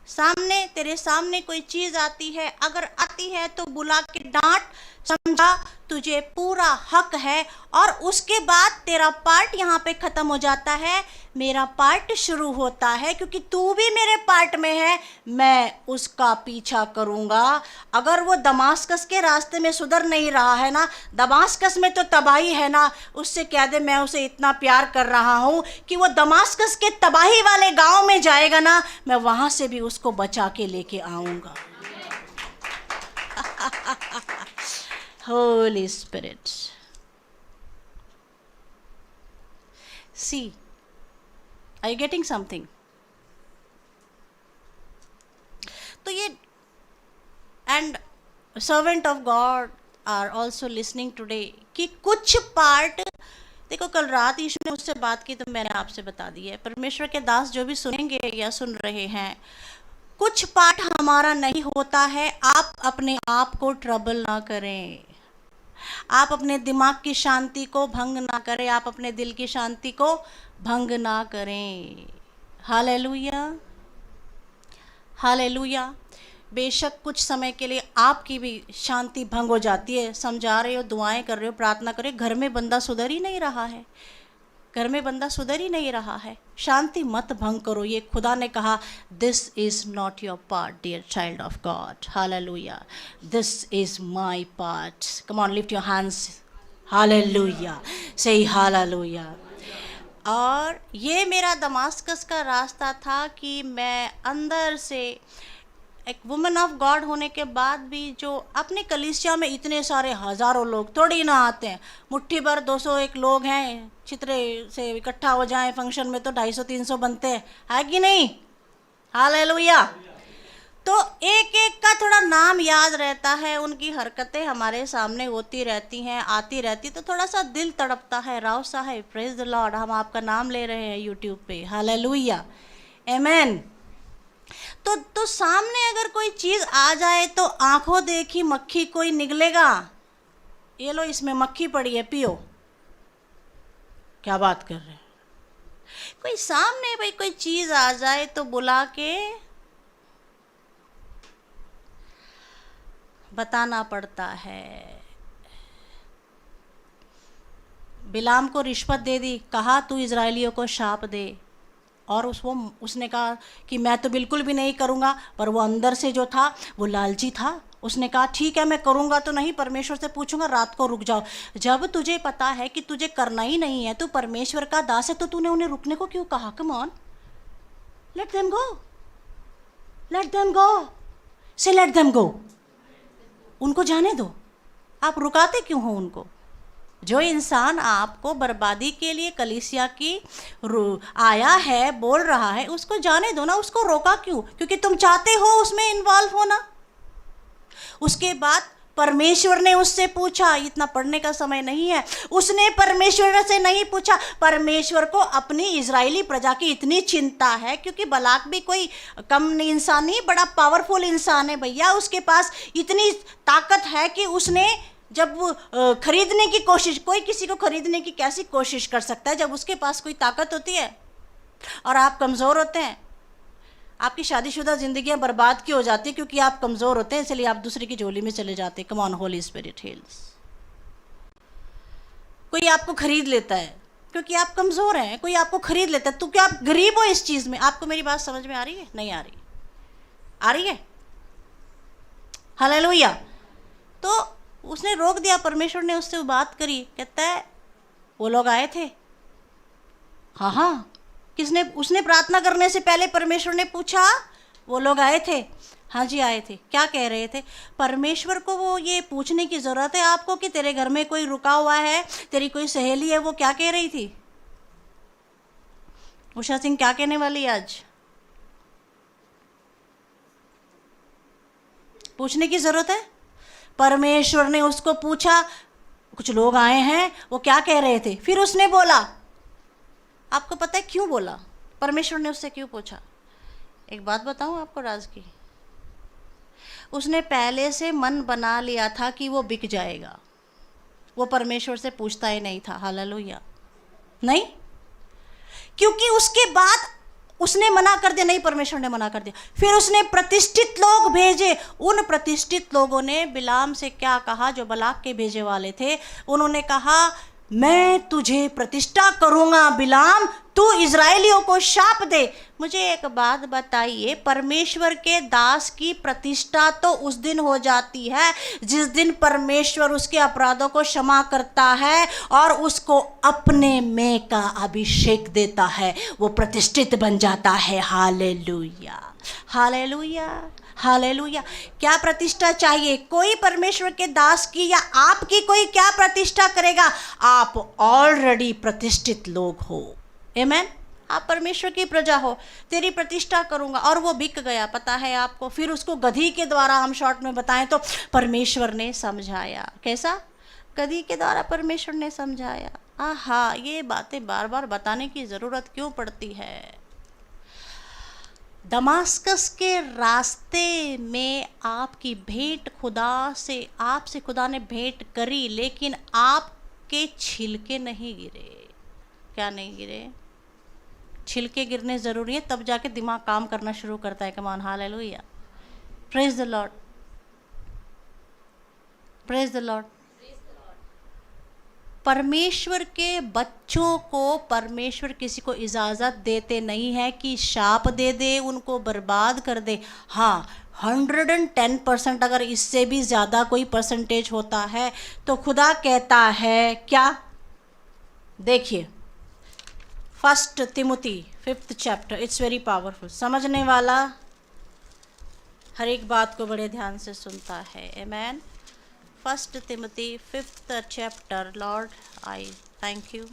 सामने तेरे सामने कोई चीज आती है, अगर आती है तो बुला के डांट, समझा, तुझे पूरा हक है। और उसके बाद तेरा पार्ट यहाँ पे खत्म हो जाता है, मेरा पार्ट शुरू होता है, क्योंकि तू भी मेरे पार्ट में है, मैं उसका पीछा करूँगा। अगर वो दमास्कस के रास्ते में सुधर नहीं रहा है ना, दमास्कस में तो तबाही है ना, उससे कह दे मैं उसे इतना प्यार कर रहा हूँ कि वो दमास्कस के तबाही वाले गांव में जाएगा ना, मैं वहाँ से भी उसको बचा के लेके आऊँगा। Holy Spirit, see, are you getting something? तो ये, and servant of God are also listening today कि कुछ पार्ट देखो, कल रात यीशु ने मुझसे बात की तो मैंने आपसे बता दी है। परमेश्वर के दास जो भी सुनेंगे या सुन रहे हैं, कुछ पाठ हमारा नहीं होता है, आप अपने आप को ट्रबल ना करें, आप अपने दिमाग की शांति को भंग ना करें, आप अपने दिल की शांति को भंग ना करें। Hallelujah, hallelujah. बेशक कुछ समय के लिए आपकी भी शांति भंग हो जाती है, समझा रहे हो, दुआएं कर रहे हो, प्रार्थना कर रहे हो, घर में बंदा सुधर ही नहीं रहा है, घर में बंदा सुधर ही नहीं रहा है, शांति मत भंग करो। ये खुदा ने कहा, this is not your part dear child of God. Hallelujah, this is my part. Come on, lift your hands. Hallelujah, say hallelujah. और ये मेरा दमास्कस का रास्ता था कि मैं अंदर से एक वुमन ऑफ गॉड होने के बाद भी, जो अपने कलीसिया में इतने सारे हज़ारों लोग थोड़ी ना आते हैं, मुट्ठी भर 201 लोग हैं, चित्रे से इकट्ठा हो जाएं फंक्शन में तो 250-300 बनते हैं, है कि नहीं? हालेलुया। तो एक एक का थोड़ा नाम याद रहता है, उनकी हरकतें हमारे सामने होती रहती हैं, आती रहती, तो थोड़ा सा दिल तड़पता है। राव साहब, प्रेज द लॉर्ड, हम आपका नाम ले रहे हैं यूट्यूब पे। हालेलुया, आमेन। तो सामने अगर कोई चीज़ आ जाए तो आंखों देखी मक्खी कोई निगलेगा? ये लो, इसमें मक्खी पड़ी है, पियो। क्या बात कर रहे हैं? कोई सामने भाई कोई चीज़ आ जाए तो बुला के बताना पड़ता है। बिलाम को रिश्वत दे दी, कहा तू इजराइलियों को शाप दे, और उसने कहा कि मैं तो बिल्कुल भी नहीं करूँगा, पर वो अंदर से जो था वो लालची था। उसने कहा ठीक है, मैं करूँगा तो नहीं, परमेश्वर से पूछूंगा, रात को रुक जाओ। जब तुझे पता है कि तुझे करना ही नहीं है, तू परमेश्वर का दास है, तो तूने उन्हें रुकने को क्यों कहा? Come on, let them go, let them go, से लेट देम गो। उनको जाने दो, आप रुकाते क्यों हो उनको? जो इंसान आपको बर्बादी के लिए कलीसिया की आया है, बोल रहा है, उसको जाने दो ना, उसको रोका क्यों? क्योंकि तुम चाहते हो उसमें इन्वॉल्व होना। उसके बाद परमेश्वर ने उससे पूछा, इतना पढ़ने का समय नहीं है, उसने परमेश्वर से नहीं पूछा, परमेश्वर को अपनी इजरायली प्रजा की इतनी चिंता है, क्योंकि बलाक भी कोई कम इंसान नहीं, बड़ा पावरफुल इंसान है भैया। उसके पास इतनी ताकत है कि उसने जब खरीदने की कोशिश, कोई किसी को खरीदने की कैसी कोशिश कर सकता है जब उसके पास कोई ताकत होती है और आप कमज़ोर होते हैं? आपकी शादीशुदा जिंदगियां बर्बाद क्यों हो जाती है? क्योंकि आप कमज़ोर होते हैं, इसलिए आप दूसरे की झोली में चले जाते हैं। Come on, Holi spirit heels. कोई आपको खरीद लेता है क्योंकि आप कमज़ोर हैं, कोई आपको खरीद लेता है, तो क्या आप गरीब हो इस चीज़ में? आपको मेरी बात समझ में आ रही है? नहीं आ रही? आ रही है? हालेलुया। तो उसने रोक दिया, परमेश्वर ने उससे बात करी, कहता है वो लोग आए थे। हाँ हाँ, किसने? उसने प्रार्थना करने से पहले परमेश्वर ने पूछा, वो लोग आए थे? हाँ जी आए थे। क्या कह रहे थे? परमेश्वर को वो ये पूछने की ज़रूरत है आपको कि तेरे घर में कोई रुका हुआ है, तेरी कोई सहेली है? वो क्या कह रही थी? उषा सिंह क्या कहने वाली आज? पूछने की ज़रूरत है। परमेश्वर ने उसको पूछा, कुछ लोग आए हैं, वो क्या कह रहे थे? फिर उसने बोला। आपको पता है क्यों बोला? परमेश्वर ने उससे क्यों पूछा? एक बात बताऊं आपको राज की, उसने पहले से मन बना लिया था कि वो बिक जाएगा, वो परमेश्वर से पूछता ही नहीं था। हालेलुया। नहीं, क्योंकि उसके बाद उसने मना कर दिया, नहीं परमेश्वर ने मना कर दिया। फिर उसने प्रतिष्ठित लोग भेजे। उन प्रतिष्ठित लोगों ने बिलाम से क्या कहा, जो बलाक के भेजे वाले थे? उन्होंने कहा, मैं तुझे प्रतिष्ठा करूंगा बिलाम, तू इजराइलियों को शाप दे। मुझे एक बात बताइए, परमेश्वर के दास की प्रतिष्ठा तो उस दिन हो जाती है जिस दिन परमेश्वर उसके अपराधों को क्षमा करता है और उसको अपने में का अभिषेक देता है, वो प्रतिष्ठित बन जाता है। Hallelujah, hallelujah, hallelujah. क्या प्रतिष्ठा चाहिए? कोई परमेश्वर के दास की या आपकी कोई क्या प्रतिष्ठा करेगा? आप ऑलरेडी प्रतिष्ठित लोग हो। आमेन। आप परमेश्वर की प्रजा हो, तेरी प्रतिष्ठा करूंगा। और वो बिक गया, पता है आपको? फिर उसको गधी के द्वारा, हम शॉर्ट में बताएं तो, परमेश्वर ने समझाया। कैसा? गधी के द्वारा परमेश्वर ने समझाया। आहा, ये बातें बार बार बताने की ज़रूरत क्यों पड़ती है? दमास्कस के रास्ते में आपकी भेंट आपसे खुदा ने भेंट करी, लेकिन आपके छिलके नहीं गिरे। क्या नहीं गिरे? छिलके गिरने ज़रूरी है, तब जाके दिमाग काम करना शुरू करता है। Come on, hallelujah, praise the lord, praise the Lord. परमेश्वर के बच्चों को परमेश्वर किसी को इजाज़त देते नहीं है कि शाप दे दे, उनको बर्बाद कर दे। हाँ, 110% अगर इससे भी ज़्यादा कोई परसेंटेज होता है तो खुदा कहता है क्या? देखिए, 1 तिमुती 5th chapter, it's very powerful. समझने वाला हर एक बात को बड़े ध्यान से सुनता है। आमेन। 1 Timothy 5th chapter. Lord, I thank you.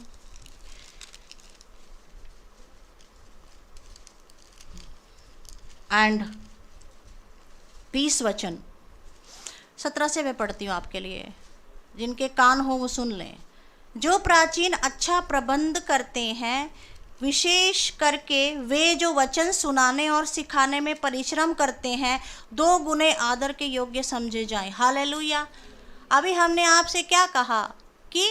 And 20 वचन 17 से मैं पढ़ती हूँ आपके लिए, जिनके कान हो वो सुन लें। जो प्राचीन अच्छा प्रबंध करते हैं, विशेष करके वे जो वचन सुनाने और सिखाने में परिश्रम करते हैं, 2 गुने आदर के योग्य समझे जाएं। हालेलुया। अभी हमने आपसे क्या कहा कि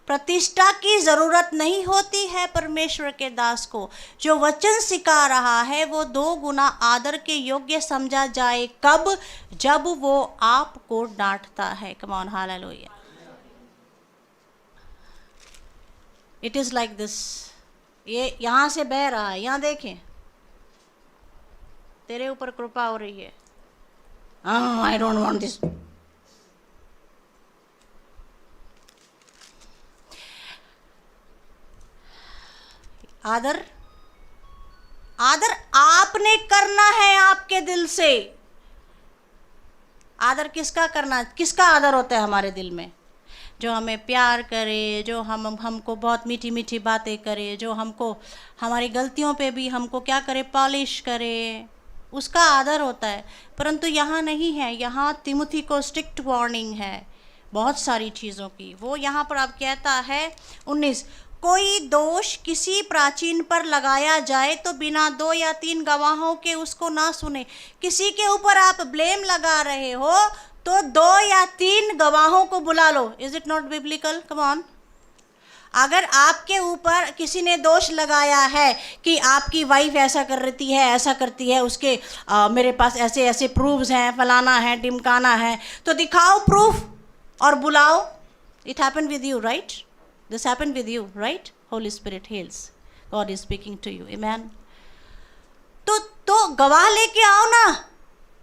प्रतिष्ठा की ज़रूरत नहीं होती है परमेश्वर के दास को। जो वचन सिखा रहा है वो 2 गुना आदर के योग्य समझा जाए। कब? जब वो आपको डांटता है। Come on, hallelujah. It is like this. ये यहाँ से बह रहा है, यहाँ देखें, तेरे ऊपर कृपा हो रही है। I don't want this. आदर आपने करना है आपके दिल से। आदर किसका करना? किसका आदर होता है हमारे दिल में? जो हमें प्यार करे, जो हमको बहुत मीठी मीठी बातें करे, जो हमको हमारी गलतियों पे भी हमको क्या करे, पॉलिश करे, उसका आदर होता है। परंतु यहाँ नहीं है। यहाँ तिमुथी को स्ट्रिक्ट वार्निंग है बहुत सारी चीज़ों की। वो यहाँ पर अब कहता है 19, कोई दोष किसी प्राचीन पर लगाया जाए तो बिना 2 या 3 गवाहों के उसको ना सुने। किसी के ऊपर आप ब्लेम लगा रहे हो तो 2 या 3 गवाहों को बुला लो। Is it not biblical? Come on. अगर आपके ऊपर किसी ने दोष लगाया है कि आपकी वाइफ ऐसा कर रही है, ऐसा करती है, उसके मेरे पास ऐसे ऐसे प्रूफ्स हैं, फलाना है, टिमकाना है, तो दिखाओ प्रूफ और बुलाओ। It happen with you, right? This happened with you, right? Holy Spirit heals. God is speaking to you. Amen. तो गवाह लेके आओ ना।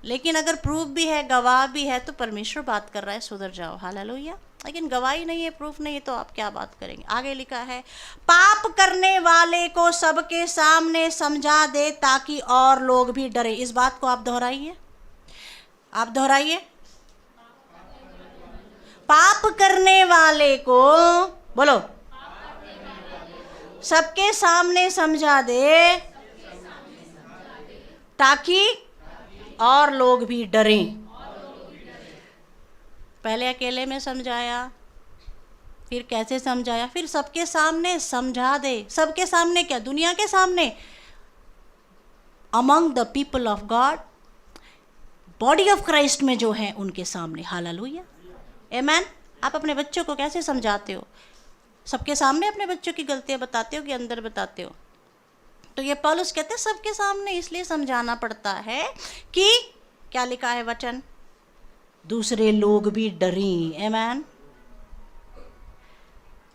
लेकिन अगर प्रूफ भी है, गवाह भी है, तो परमेश्वर बात कर रहा है, सुधर जाओ। हालेलुया। लेकिन गवाही नहीं है, प्रूफ नहीं है, तो आप क्या बात करेंगे? आगे लिखा है, पाप करने वाले को सबके सामने समझा दे ताकि और लोग भी डरे। इस बात को आप दोहराइए, आप दोहराइए। पाप करने वाले को, बोलो, सबके सामने समझा दे ताकि और लोग भी डरें। पहले अकेले में समझाया, फिर कैसे समझाया, फिर सबके सामने समझा दे। सबके सामने क्या? दुनिया के सामने, among the people of God, body of Christ में जो है उनके सामने। हालेलुया, आमेन। आप अपने बच्चों को कैसे समझाते हो? सबके सामने अपने बच्चों की गलतियां बताते हो कि अंदर बताते हो? तो ये पौलुस कहते हैं सबके सामने इसलिए समझाना पड़ता है कि क्या लिखा है वचन? दूसरे लोग भी डरें। आमेन।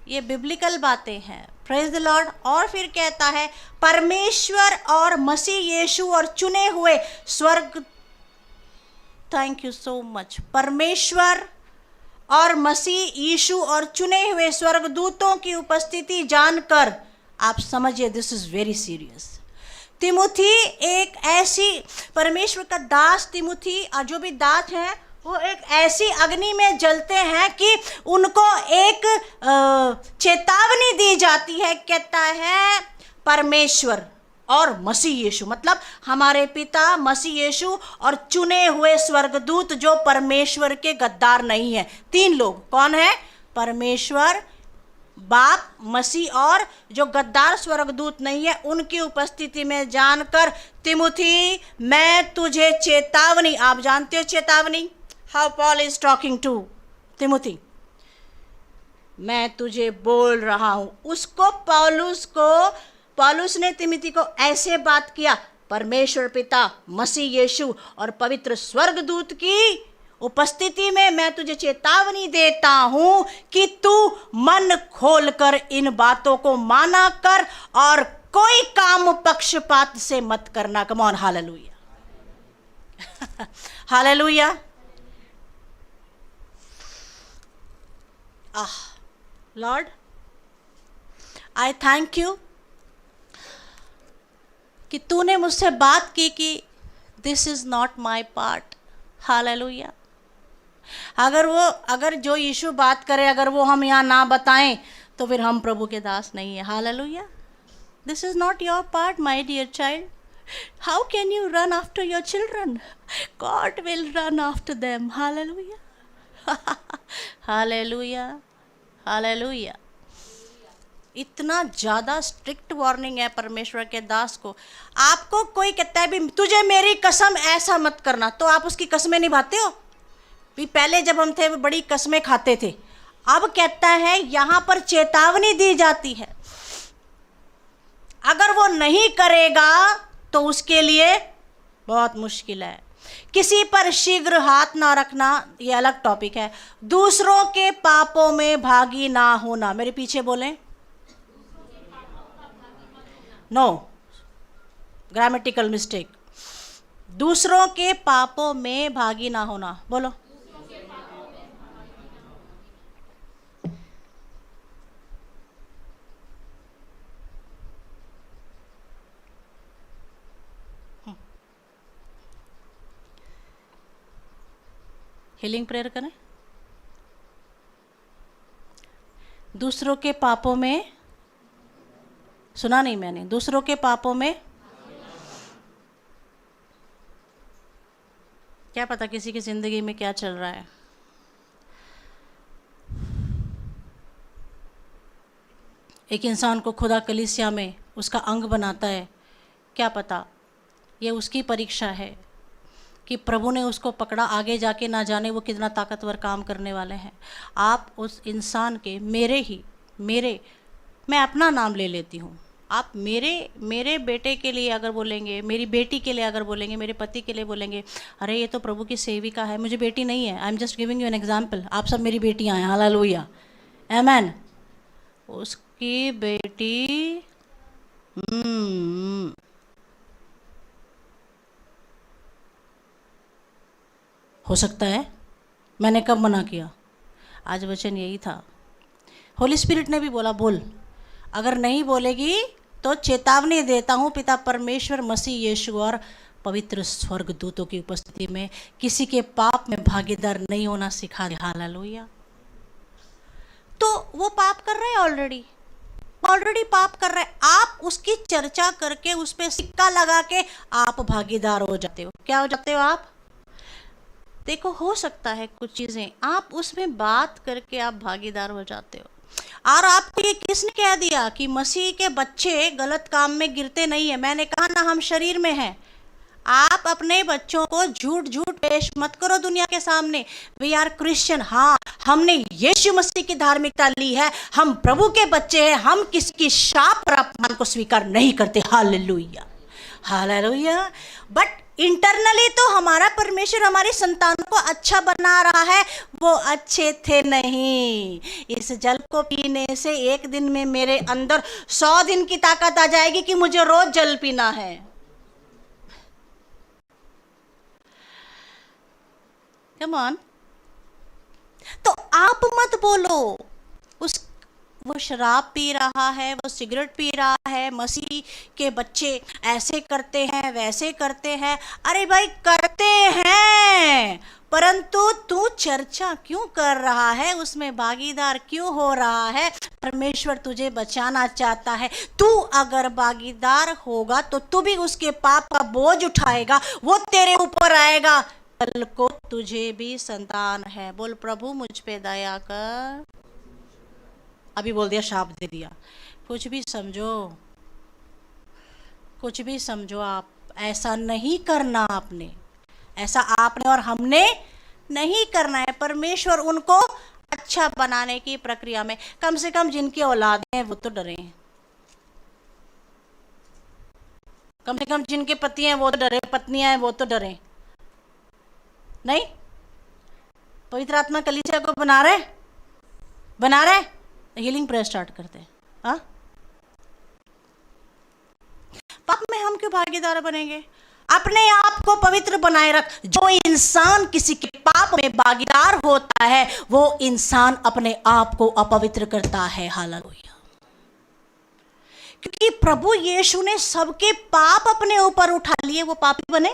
ये बिब्लिकल बातें हैं। Praise the Lord. और फिर कहता है परमेश्वर और मसीह यीशु और चुने हुए स्वर्ग, थैंक यू सो मच, परमेश्वर और मसीह यीशु और चुने हुए स्वर्गदूतों की उपस्थिति जानकर आप समझिए, दिस इज वेरी सीरियस। तिमुथी एक ऐसी, परमेश्वर का दास तिमुथी और जो भी दास हैं वो एक ऐसी अग्नि में जलते हैं कि उनको एक चेतावनी दी जाती है। कहता है परमेश्वर और मसीह यीशु, मतलब हमारे पिता मसीह यीशु और चुने हुए स्वर्गदूत जो परमेश्वर के गद्दार नहीं है। 3 लोग कौन है? परमेश्वर, बाप, मसीह और जो गद्दार स्वर्गदूत नहीं है उनकी उपस्थिति में जानकर, तिमुथी मैं तुझे चेतावनी, आप जानते हो चेतावनी, how Paul is talking to Timothy, मैं तुझे बोल रहा हूं। उसको पौलुस ने तिमुथी को ऐसे बात किया, परमेश्वर पिता, मसीह यीशु और पवित्र स्वर्गदूत की उपस्थिति में मैं तुझे चेतावनी देता हूं कि तू मन खोलकर इन बातों को माना कर और कोई काम पक्षपात से मत करना। कम on, hallelujah, hallelujah. Lord, I thank you कि तूने मुझसे बात की कि this is not my part. Hallelujah. अगर जो यीशु बात करे, अगर वो हम यहाँ ना बताएं तो फिर हम प्रभु के दास नहीं है। Hallelujah. This is not your part my dear child. How can you run after your children? God will run after them. Hallelujah, hallelujah, hallelujah. इतना ज़्यादा स्ट्रिक्ट वार्निंग है परमेश्वर के दास को। आपको कोई कहता है भी तुझे मेरी कसम ऐसा मत करना, तो आप उसकी कसमें निभाते हो? भी पहले जब हम थे वो बड़ी कसमें खाते थे, अब कहता है यहाँ पर चेतावनी दी जाती है, अगर वो नहीं करेगा तो उसके लिए बहुत मुश्किल है। किसी पर शीघ्र हाथ ना रखना, ये अलग टॉपिक है। दूसरों के पापों में भागी ना होना, मेरे पीछे बोलें, नो, ग्रामेटिकल मिस्टेक। दूसरों के पापों में भागी ना होना, बोलो। हीलिंग प्रेयर करें। दूसरों के पापों में, सुना नहीं मैंने, दूसरों के पापों में, क्या पता किसी की जिंदगी में क्या चल रहा है। एक इंसान को खुदा कलीसिया में उसका अंग बनाता है, क्या पता ये उसकी परीक्षा है कि प्रभु ने उसको पकड़ा, आगे जाके ना जाने वो कितना ताकतवर काम करने वाले हैं। आप उस इंसान के, मैं अपना नाम ले लेती हूँ, आप मेरे बेटे के लिए अगर बोलेंगे, मेरी बेटी के लिए अगर बोलेंगे, मेरे पति के लिए बोलेंगे, अरे ये तो प्रभु की सेविका है, मुझे बेटी नहीं है, I am just giving you an example, आप सब मेरी बेटियाँ हैं, हालेलुया, आमेन। उसकी बेटी हो सकता है, मैंने कब मना किया? आज वचन यही था, होली स्पिरिट ने भी बोला बोल, अगर नहीं बोलेगी तो चेतावनी देता हूँ पिता परमेश्वर, मसीह यीशु और पवित्र स्वर्गदूतों की उपस्थिति में किसी के पाप में भागीदार नहीं होना सिखा दे। हालेलुया। तो वो पाप कर रहे हैं, ऑलरेडी पाप कर रहे हैं, आप उसकी चर्चा करके उस पर सिक्का लगा के आप भागीदार हो जाते हो। क्या हो जाते हो आप? देखो, हो सकता है कुछ चीज़ें आप उसमें बात करके आप भागीदार हो जाते हो। और आपको ये किसने कह दिया कि मसीह के बच्चे गलत काम में गिरते नहीं है? मैंने कहा ना, हम शरीर में हैं। आप अपने बच्चों को झूठ पेश मत करो दुनिया के सामने। वी आर क्रिश्चियन, हाँ, हमने यीशु मसीह की धार्मिकता ली है, हम प्रभु के बच्चे हैं, हम किसकी शाप और अपमान को स्वीकार नहीं करते। Hallelujah, hallelujah. बट इंटरनली तो हमारा परमेश्वर हमारी संतानों को अच्छा बना रहा है। वो अच्छे थे नहीं। इस जल को पीने से एक दिन में मेरे अंदर 100 दिन की ताकत आ जाएगी कि मुझे रोज जल पीना है। Come on. तो आप मत बोलो वो शराब पी रहा है, वो सिगरेट पी रहा है, मसीह के बच्चे ऐसे करते हैं, वैसे करते हैं। अरे भाई, करते हैं, परंतु तू चर्चा क्यों कर रहा है, उसमें भागीदार क्यों हो रहा है? परमेश्वर तुझे बचाना चाहता है। तू अगर भागीदार होगा तो तू भी उसके पाप का बोझ उठाएगा, वो तेरे ऊपर आएगा। कल को तुझे भी संतान है। बोल, प्रभु मुझ पे दया कर। अभी बोल दिया शाप दे दिया। कुछ भी समझो, कुछ भी समझो, आप ऐसा नहीं करना। आपने ऐसा आपने और हमने नहीं करना है। परमेश्वर उनको अच्छा बनाने की प्रक्रिया में, कम से कम जिनकी औलादें हैं वो तो डरे हैं, कम से कम जिनके पति हैं वो तो डरे, पत्नियां हैं वो तो डरे नहीं। पवित्र आत्मा कलीसिया को बना रहे हीलिंग प्रेयर स्टार्ट करते हैं। हाँ, पाप में हम क्यों भागीदार बनेंगे? अपने आप को पवित्र बनाए रख। जो इंसान किसी के पाप में भागीदार होता है वो इंसान अपने आप को अपवित्र करता है। हालेलुया। क्योंकि प्रभु यीशु ने सबके पाप अपने ऊपर उठा लिए, वो पापी बने।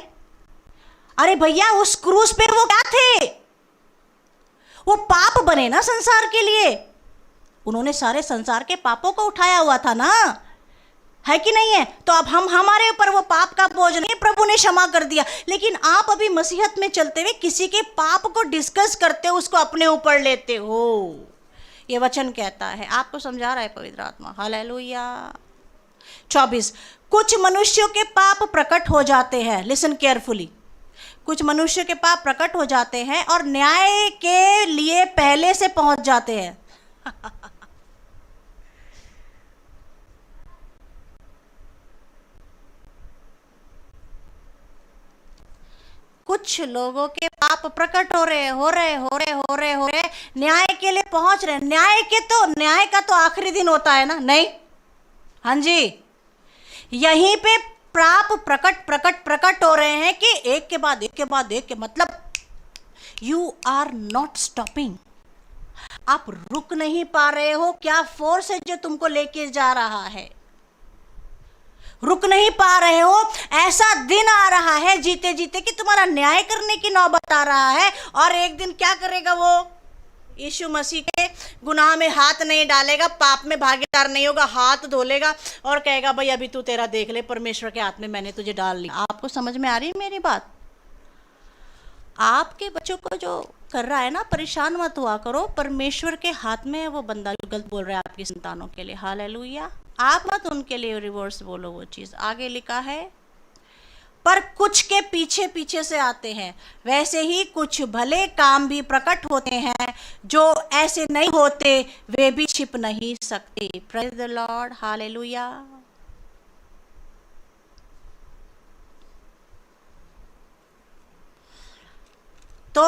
अरे भैया, उस क्रूस पे वो क्या थे? वो पाप बने ना संसार के लिए। उन्होंने सारे संसार के पापों को उठाया हुआ था ना, है कि नहीं है? तो अब हमारे ऊपर वो पाप का बोझ नहीं, प्रभु ने क्षमा कर दिया। लेकिन आप अभी मसीहत में चलते हुए किसी के पाप को डिस्कस करते हो, उसको अपने ऊपर लेते हो। ये वचन कहता है, आपको समझा रहा है पवित्र आत्मा। हालेलुया। 24, कुछ मनुष्यों के पाप प्रकट हो जाते हैं। Listen carefully. कुछ मनुष्य के पाप प्रकट हो जाते हैं और न्याय के लिए पहले से पहुंच जाते हैं। कुछ लोगों के पाप प्रकट हो रहे, न्याय के लिए पहुंच रहे। न्याय का तो आखिरी दिन होता है ना? नहीं, हाँ जी। यहीं पे पाप प्रकट हो रहे हैं कि एक के बाद एक, मतलब यू आर नॉट स्टॉपिंग। आप रुक नहीं पा रहे हो। क्या फोर्स है जो तुमको लेके जा रहा है? रुक नहीं पा रहे हो। ऐसा दिन आ रहा है जीते जीते कि तुम्हारा न्याय करने की नौबत आ रहा है। और एक दिन क्या करेगा वो? यीशु मसीह के गुनाह में हाथ नहीं डालेगा, पाप में भागीदार नहीं होगा, हाथ धो लेगा और कहेगा भाई अभी तू तेरा देख ले, परमेश्वर के हाथ में मैंने तुझे डाल लिया। आपको समझ में आ रही है मेरी बात? आपके बच्चों को जो कर रहा है ना, परेशान मत हुआ करो। परमेश्वर के हाथ में है वो बंदा जो गलत बोल रहा है आपकी संतानों के लिए। हालेलुया। आप मत उनके लिए रिवर्स बोलो वो चीज़। आगे लिखा है, पर कुछ के पीछे पीछे से आते हैं, वैसे ही कुछ भले काम भी प्रकट होते हैं। जो ऐसे नहीं होते वे भी छिप नहीं सकते। Praise the Lord. हालेलुया। तो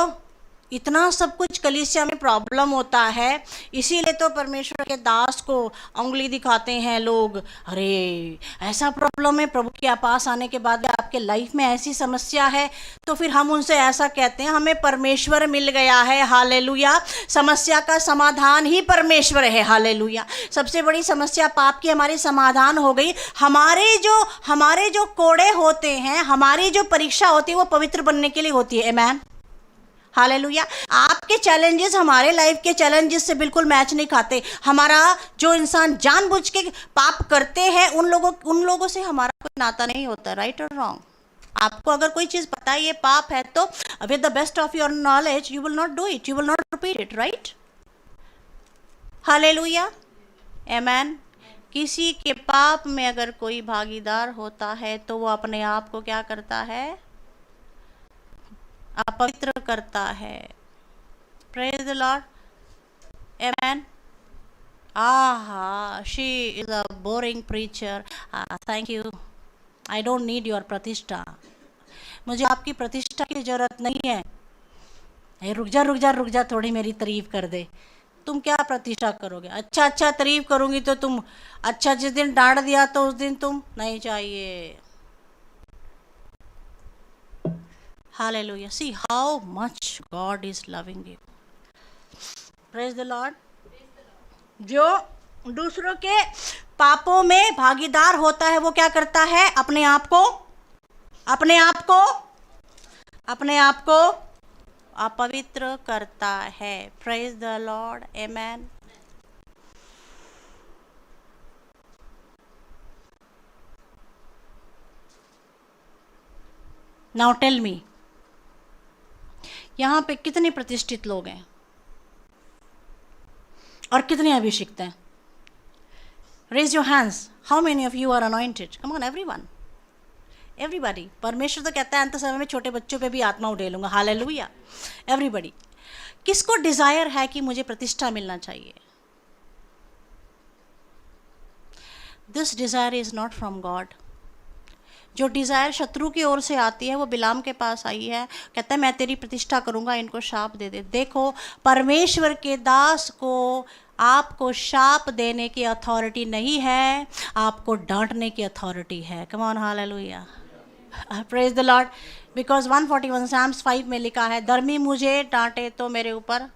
इतना सब कुछ कलीसिया में प्रॉब्लम होता है, इसीलिए तो परमेश्वर के दास को उंगली दिखाते हैं लोग। अरे ऐसा प्रॉब्लम है, प्रभु के पास आने के बाद आपके लाइफ में ऐसी समस्या है, तो फिर हम उनसे ऐसा कहते हैं हमें परमेश्वर मिल गया है। हालेलुया। समस्या का समाधान ही परमेश्वर है। हालेलुया। सबसे बड़ी समस्या पाप की हमारी समाधान हो गई। हमारे जो कोड़े होते हैं, हमारी जो परीक्षा होती है वो पवित्र बनने के लिए होती है। आमेन। हालेलुया। आपके चैलेंजेस हमारे लाइफ के चैलेंजेस से बिल्कुल मैच नहीं खाते। हमारा जो इंसान जानबूझ के पाप करते हैं उन लोगों से हमारा कोई नाता नहीं होता। राइट और रॉन्ग? आपको अगर कोई चीज़ पता है ये पाप है, तो with the best of your knowledge you will not do it, you will not repeat it. Right. Hallelujah. Amen. किसी के पाप में अगर कोई भागीदार होता है तो वो अपने आप को क्या करता है? अपवित्र करता है। Praise the Lord. आमेन। आहा, she is a boring preacher. Thank you. I don't need your प्रतिष्ठा। मुझे आपकी प्रतिष्ठा की जरूरत नहीं है। रुक जा, थोड़ी मेरी तारीफ कर दे। तुम क्या प्रतिष्ठा करोगे? अच्छा तारीफ करूंगी तो तुम अच्छा, जिस दिन डांट दिया तो उस दिन तुम नहीं चाहिए। Hallelujah. See how much God is loving you. Praise the Lord. जो दूसरों के पापों में भागीदार होता है वो क्या करता है? अपने आप को अपवित्र करता है। Praise the Lord. Amen. Now tell me, यहाँ पे कितने प्रतिष्ठित लोग हैं? और कितने अभिषिक्त हैं? Raise your hands, how many of you are anointed? Come on everyone, everybody. परमेश्वर तो कहता है अंत समय में छोटे बच्चों पे भी आत्मा उड़ेलूंगा, हालेलुया। एवरीबॉडी। किसको डिजायर है कि मुझे प्रतिष्ठा मिलना चाहिए? This desire is not from God. जो डिजायर शत्रु की ओर से आती है वो बिलाम के पास आई है, कहता है मैं तेरी प्रतिष्ठा करूंगा, इनको शाप दे दे। देखो, परमेश्वर के दास को आपको शाप देने की अथॉरिटी नहीं है, आपको डांटने की अथॉरिटी है। Come on, hallelujah, praise the Lord. Because 141 Psalms 5 में लिखा है, धर्मी मुझे डांटे तो मेरे ऊपर,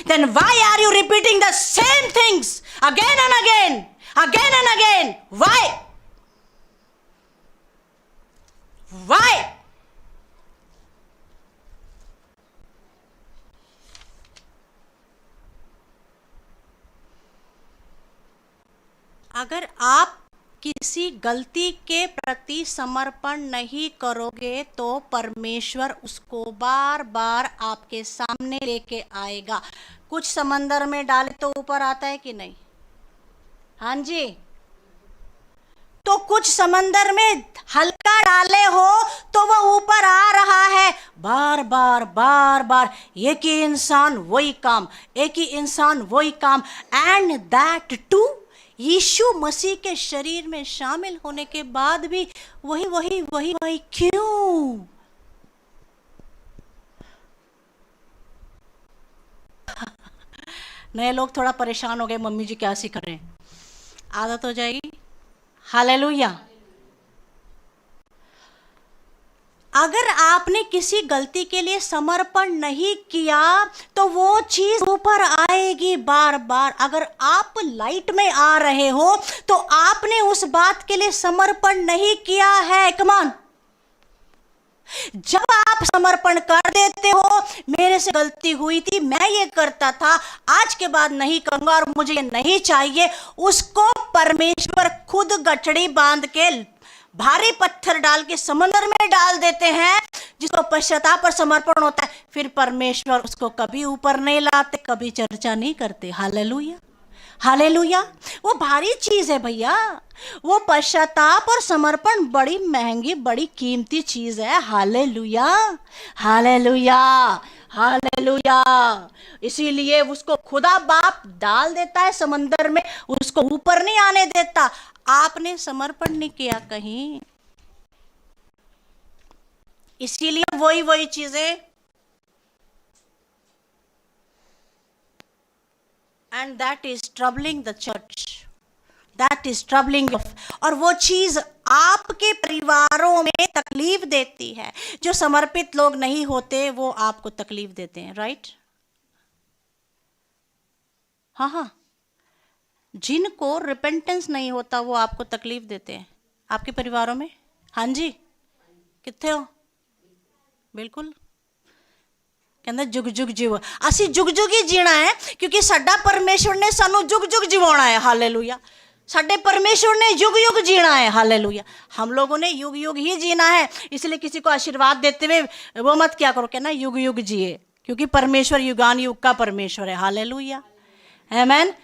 then why are you repeating the same things again and again, again and again? Why? अगर आप किसी गलती के प्रति समर्पण नहीं करोगे तो परमेश्वर उसको बार बार आपके सामने लेके आएगा। कुछ समंदर में डाले तो ऊपर आता है कि नहीं? हाँ जी। तो कुछ समंदर में हल्का डाले हो तो वह ऊपर आ रहा है, बार बार बार बार, एक ही इंसान वही काम, एक ही इंसान वही काम, एंड दैट टू यीशु मसीह के शरीर में शामिल होने के बाद भी वही वही वही वही। क्यों? नए लोग थोड़ा परेशान हो गए, मम्मी जी क्या सिखा रहे हैं, आदत हो जाएगी। हालेलुया। अगर आपने किसी गलती के लिए समर्पण नहीं किया तो वो चीज ऊपर आएगी बार बार। अगर आप लाइट में आ रहे हो तो आपने उस बात के लिए समर्पण नहीं किया है। Come on. जब आप समर्पण कर देते हो, मेरे से गलती हुई थी, मैं ये करता था, आज के बाद नहीं करूंगा और मुझे ये नहीं चाहिए, उसको परमेश्वर खुद गठड़ी बांध के भारी पत्थर डाल के समंदर में डाल देते हैं, जिसको पश्चाताप और समर्पण होता है। फिर परमेश्वर उसको कभी ऊपर नहीं लाते, कभी चर्चा नहीं करते। Hallelujah, hallelujah. वो भारी चीज है भैया, वो पश्चाताप और समर्पण बड़ी महंगी, बड़ी कीमती चीज है। Hallelujah, hallelujah, hallelujah. इसीलिए उसको खुदा बाप डाल देता है समंदर में, उसको ऊपर नहीं आने देता। आपने समर्पण नहीं किया कहीं, इसीलिए वही वही चीजें, and that is troubling the church, that is troubling. और वो चीज आपके परिवारों में तकलीफ देती है। जो समर्पित लोग नहीं होते वो आपको तकलीफ देते हैं, राइट? हाँ हाँ, जिनको रिपेंटेंस नहीं होता वो आपको तकलीफ देते हैं आपके परिवारों में। हाँ जी, कितने हो? बिल्कुल। कहंदा जुग जुग जीवो, असी जुग जुग ही जीना है, क्योंकि साडा परमेश्वर ने सानू जुग जुग जीवाना है। हालेलुया। साडे परमेश्वर ने युग युग जीना है। हालेलुया। हम लोगों ने युग युग ही जीना है, इसलिए किसी को आशीर्वाद देते हुए वो मत क्या करो, कहना युग युग जिए, क्योंकि परमेश्वर युगान युग का परमेश्वर है। हालेलुया, आमीन।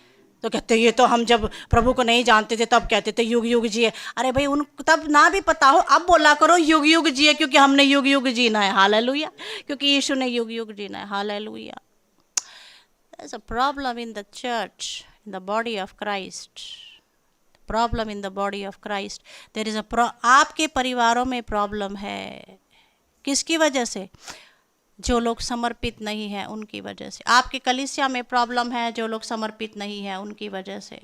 तो कहते ये तो हम जब प्रभु को नहीं जानते थे तब कहते थे युग युग जिए। अरे भाई, उनको तब ना भी पता हो, अब बोला करो युग युग जिए, क्योंकि हमने युग युग जीना है। हालेलुया, क्योंकि यीशु ने युग युग जीना है। Hallelujah. There's a problem in the church, in the body of Christ. Problem in the body of Christ. There is a आपके परिवारों में प्रॉब्लम है। किसकी वजह से? जो लोग समर्पित नहीं है उनकी वजह से। आपके कलीसिया में प्रॉब्लम है, जो लोग समर्पित नहीं है उनकी वजह से।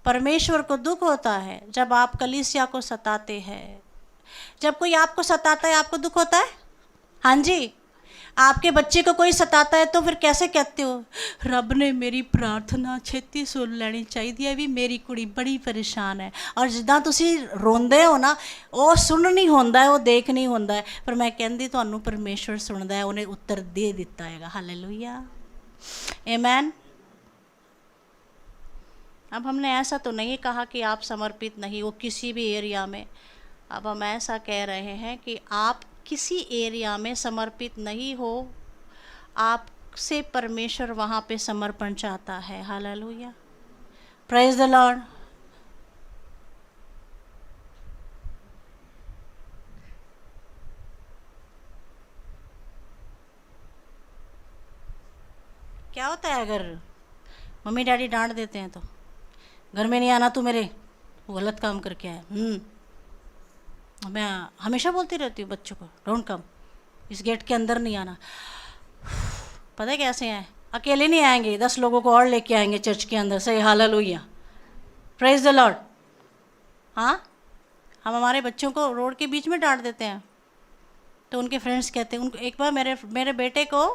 परमेश्वर को दुख होता है जब आप कलीसिया को सताते हैं। जब कोई आपको सताता है आपको दुख होता है? हाँ जी। आपके बच्चे को कोई सताता है तो फिर कैसे कहते हो, रब ने मेरी प्रार्थना छेती सुन लेनी चाहिए, भी मेरी कुड़ी बड़ी परेशान है। और जिदा तुसी रोंदे हो ना, वो सुन नहीं होंदा है, वो देख नहीं होंदा है, पर मैं कहती तुहानू परमेश्वर सुनदा है, उन्हें उत्तर दे दिता है। हालेलुया, आमीन। अब हमने ऐसा तो नहीं कहा कि आप समर्पित नहीं हो किसी भी एरिया में। अब हम ऐसा कह रहे हैं कि आप किसी एरिया में समर्पित नहीं हो, आप से परमेश्वर वहाँ पे समर्पण चाहता है। Hallelujah, praise the Lord. क्या होता है अगर मम्मी डैडी डांट देते हैं तो, घर में नहीं आना तू मेरे, वो गलत काम करके आया। मैं हमेशा बोलती रहती हूँ बच्चों को, डोंट कम, इस गेट के अंदर नहीं आना। पता है कैसे आए? अकेले नहीं आएंगे, 10 लोगों को और लेके आएंगे चर्च के अंदर से। Hallelujah, praise the Lord. हाँ, हम हमारे बच्चों को रोड के बीच में डांट देते हैं तो उनके फ्रेंड्स कहते हैं, उनको एक बार मेरे बेटे को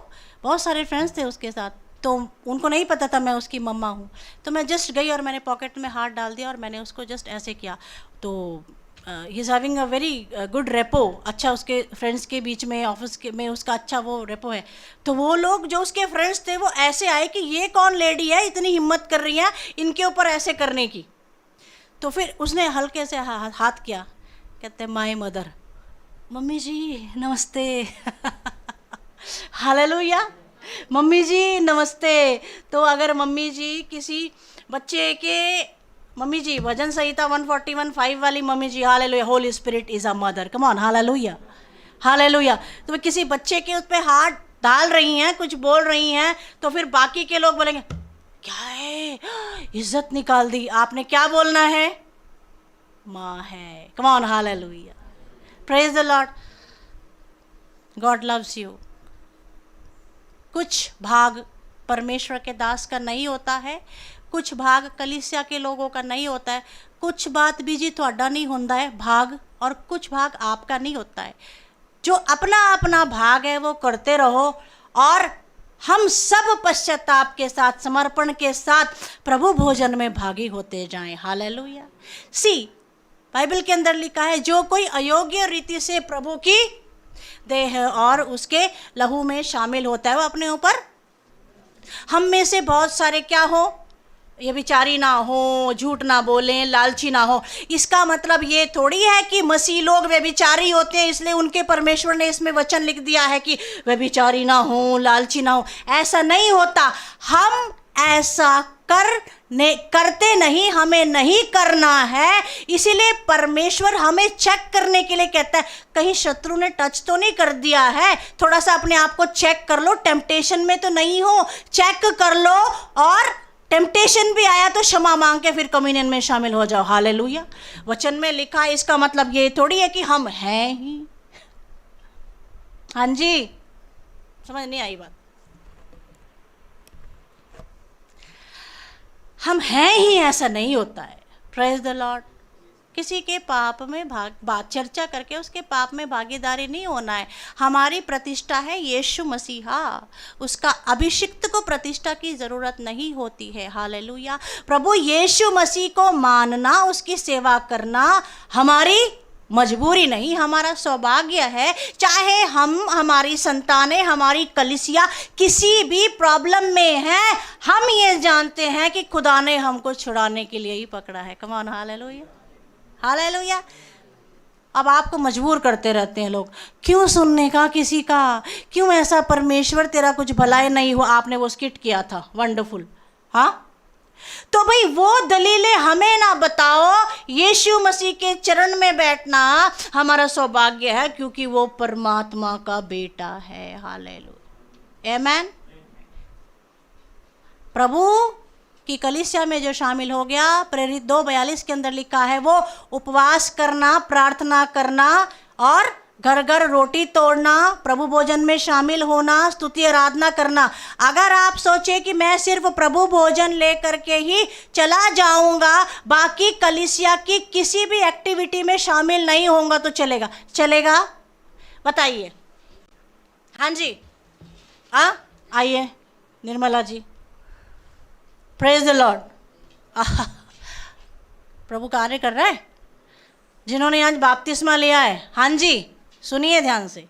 बहुत सारे फ्रेंड्स थे उसके साथ, तो उनको नहीं पता था मैं उसकी मम्मा हूँ, तो मैं जस्ट गई और मैंने पॉकेट में हाथ डाल दिया और मैंने उसको जस्ट ऐसे किया, तो he is having a very good repo, अच्छा उसके फ्रेंड्स के बीच में, ऑफिस के में उसका अच्छा वो रेपो है। तो वो लोग जो उसके फ्रेंड्स थे वो ऐसे आए कि ये कौन लेडी है, इतनी हिम्मत कर रही है इनके ऊपर ऐसे करने की। तो फिर उसने हल्के से हाथ किया, कहते माय मदर, मम्मी जी नमस्ते। हालेलुया, मम्मी जी नमस्ते। तो अगर मम्मी जी किसी बच्चे के, मम्मी जी भजन संहिता 141:5 वाली mummy ji, hallelujah, Holy spirit is a mother, come on, hallelujah, hallelujah. तो किसी बच्चे के उस पर हाथ डाल रही हैं, कुछ बोल रही हैं, तो फिर बाकी के लोग बोलेंगे क्या है, इज्जत निकाल दी। आपने क्या बोलना है? माँ है, come on, hallelujah, praise the Lord, God loves you. कुछ भाग परमेश्वर के दास का नहीं होता है, कुछ भाग कलीसिया के लोगों का नहीं होता है, कुछ बात भी जी थोड़ा नहीं होता है भाग, और कुछ भाग आपका नहीं होता है। जो अपना अपना भाग है वो करते रहो, और हम सब पश्चाताप के साथ, समर्पण के साथ प्रभु भोजन में भागी होते जाएं। हालेलुया। सी, बाइबल के अंदर लिखा है, जो कोई अयोग्य रीति से प्रभु की देह और उसके लहू में शामिल होता है वो अपने ऊपर, हम में से बहुत सारे क्या हो, ये विचारी ना हो, झूठ ना बोलें, लालची ना हो। इसका मतलब ये थोड़ी है कि मसीह लोग वे विचारी होते हैं इसलिए उनके परमेश्वर ने इसमें वचन लिख दिया है कि वे विचारी ना हो, लालची ना हो। ऐसा नहीं होता। हम ऐसा करते नहीं, हमें नहीं करना है। इसीलिए परमेश्वर हमें चेक करने के लिए कहता है, कहीं शत्रु ने टच तो नहीं कर दिया है, थोड़ा सा अपने आप को चेक कर लो, टेम्पटेशन में तो नहीं हो, चेक कर लो, और टेम्पटेशन भी आया तो क्षमा मांग के फिर कम्युनियन में शामिल हो जाओ। हालेलुया। वचन में लिखा है, इसका मतलब ये थोड़ी है कि हम हैं ही। हाँ जी, समझ नहीं आई बात? हम हैं ही, ऐसा नहीं होता है। Praise the Lord. किसी के पाप में चर्चा करके उसके पाप में भागीदारी नहीं होना है। हमारी प्रतिष्ठा है यीशु मसीहा, उसका अभिषिक्त को प्रतिष्ठा की ज़रूरत नहीं होती है। हालेलुया। प्रभु यीशु मसीह को मानना, उसकी सेवा करना हमारी मजबूरी नहीं, हमारा सौभाग्य है। चाहे हमारी संतानें, हमारी कलीसिया किसी भी प्रॉब्लम में हैं, हम ये जानते हैं कि खुदा ने हमको छुड़ाने के लिए ही पकड़ा है। Come on, hallelujah, hallelujah. अब आपको मजबूर करते रहते हैं लोग, क्यों सुनने का किसी का, क्यों ऐसा, परमेश्वर तेरा कुछ भलाई नहीं हुआ, आपने वो स्किट किया था, वंडरफुल। हाँ, तो भाई वो दलीलें हमें ना बताओ। यीशु मसीह के चरण में बैठना हमारा सौभाग्य है, क्योंकि वो परमात्मा का बेटा है। हालेलुया, आमेन। प्रभु की कलीसिया में जो शामिल हो गया, प्रेरित 2:42 के अंदर लिखा है, वो उपवास करना, प्रार्थना करना और घर घर रोटी तोड़ना, प्रभु भोजन में शामिल होना, स्तुति आराधना करना। अगर आप सोचे कि मैं सिर्फ प्रभु भोजन लेकर के ही चला जाऊंगा, बाकी कलीसिया की किसी भी एक्टिविटी में शामिल नहीं होऊंगा, तो चलेगा? चलेगा? बताइए। हाँ जी, आइए Nirmala ji. Praise the lord. प्रभु कार्य कर रहा है। जिन्होंने आज बपतिस्मा लिया है, हाँ जी, सुनिए ध्यान से,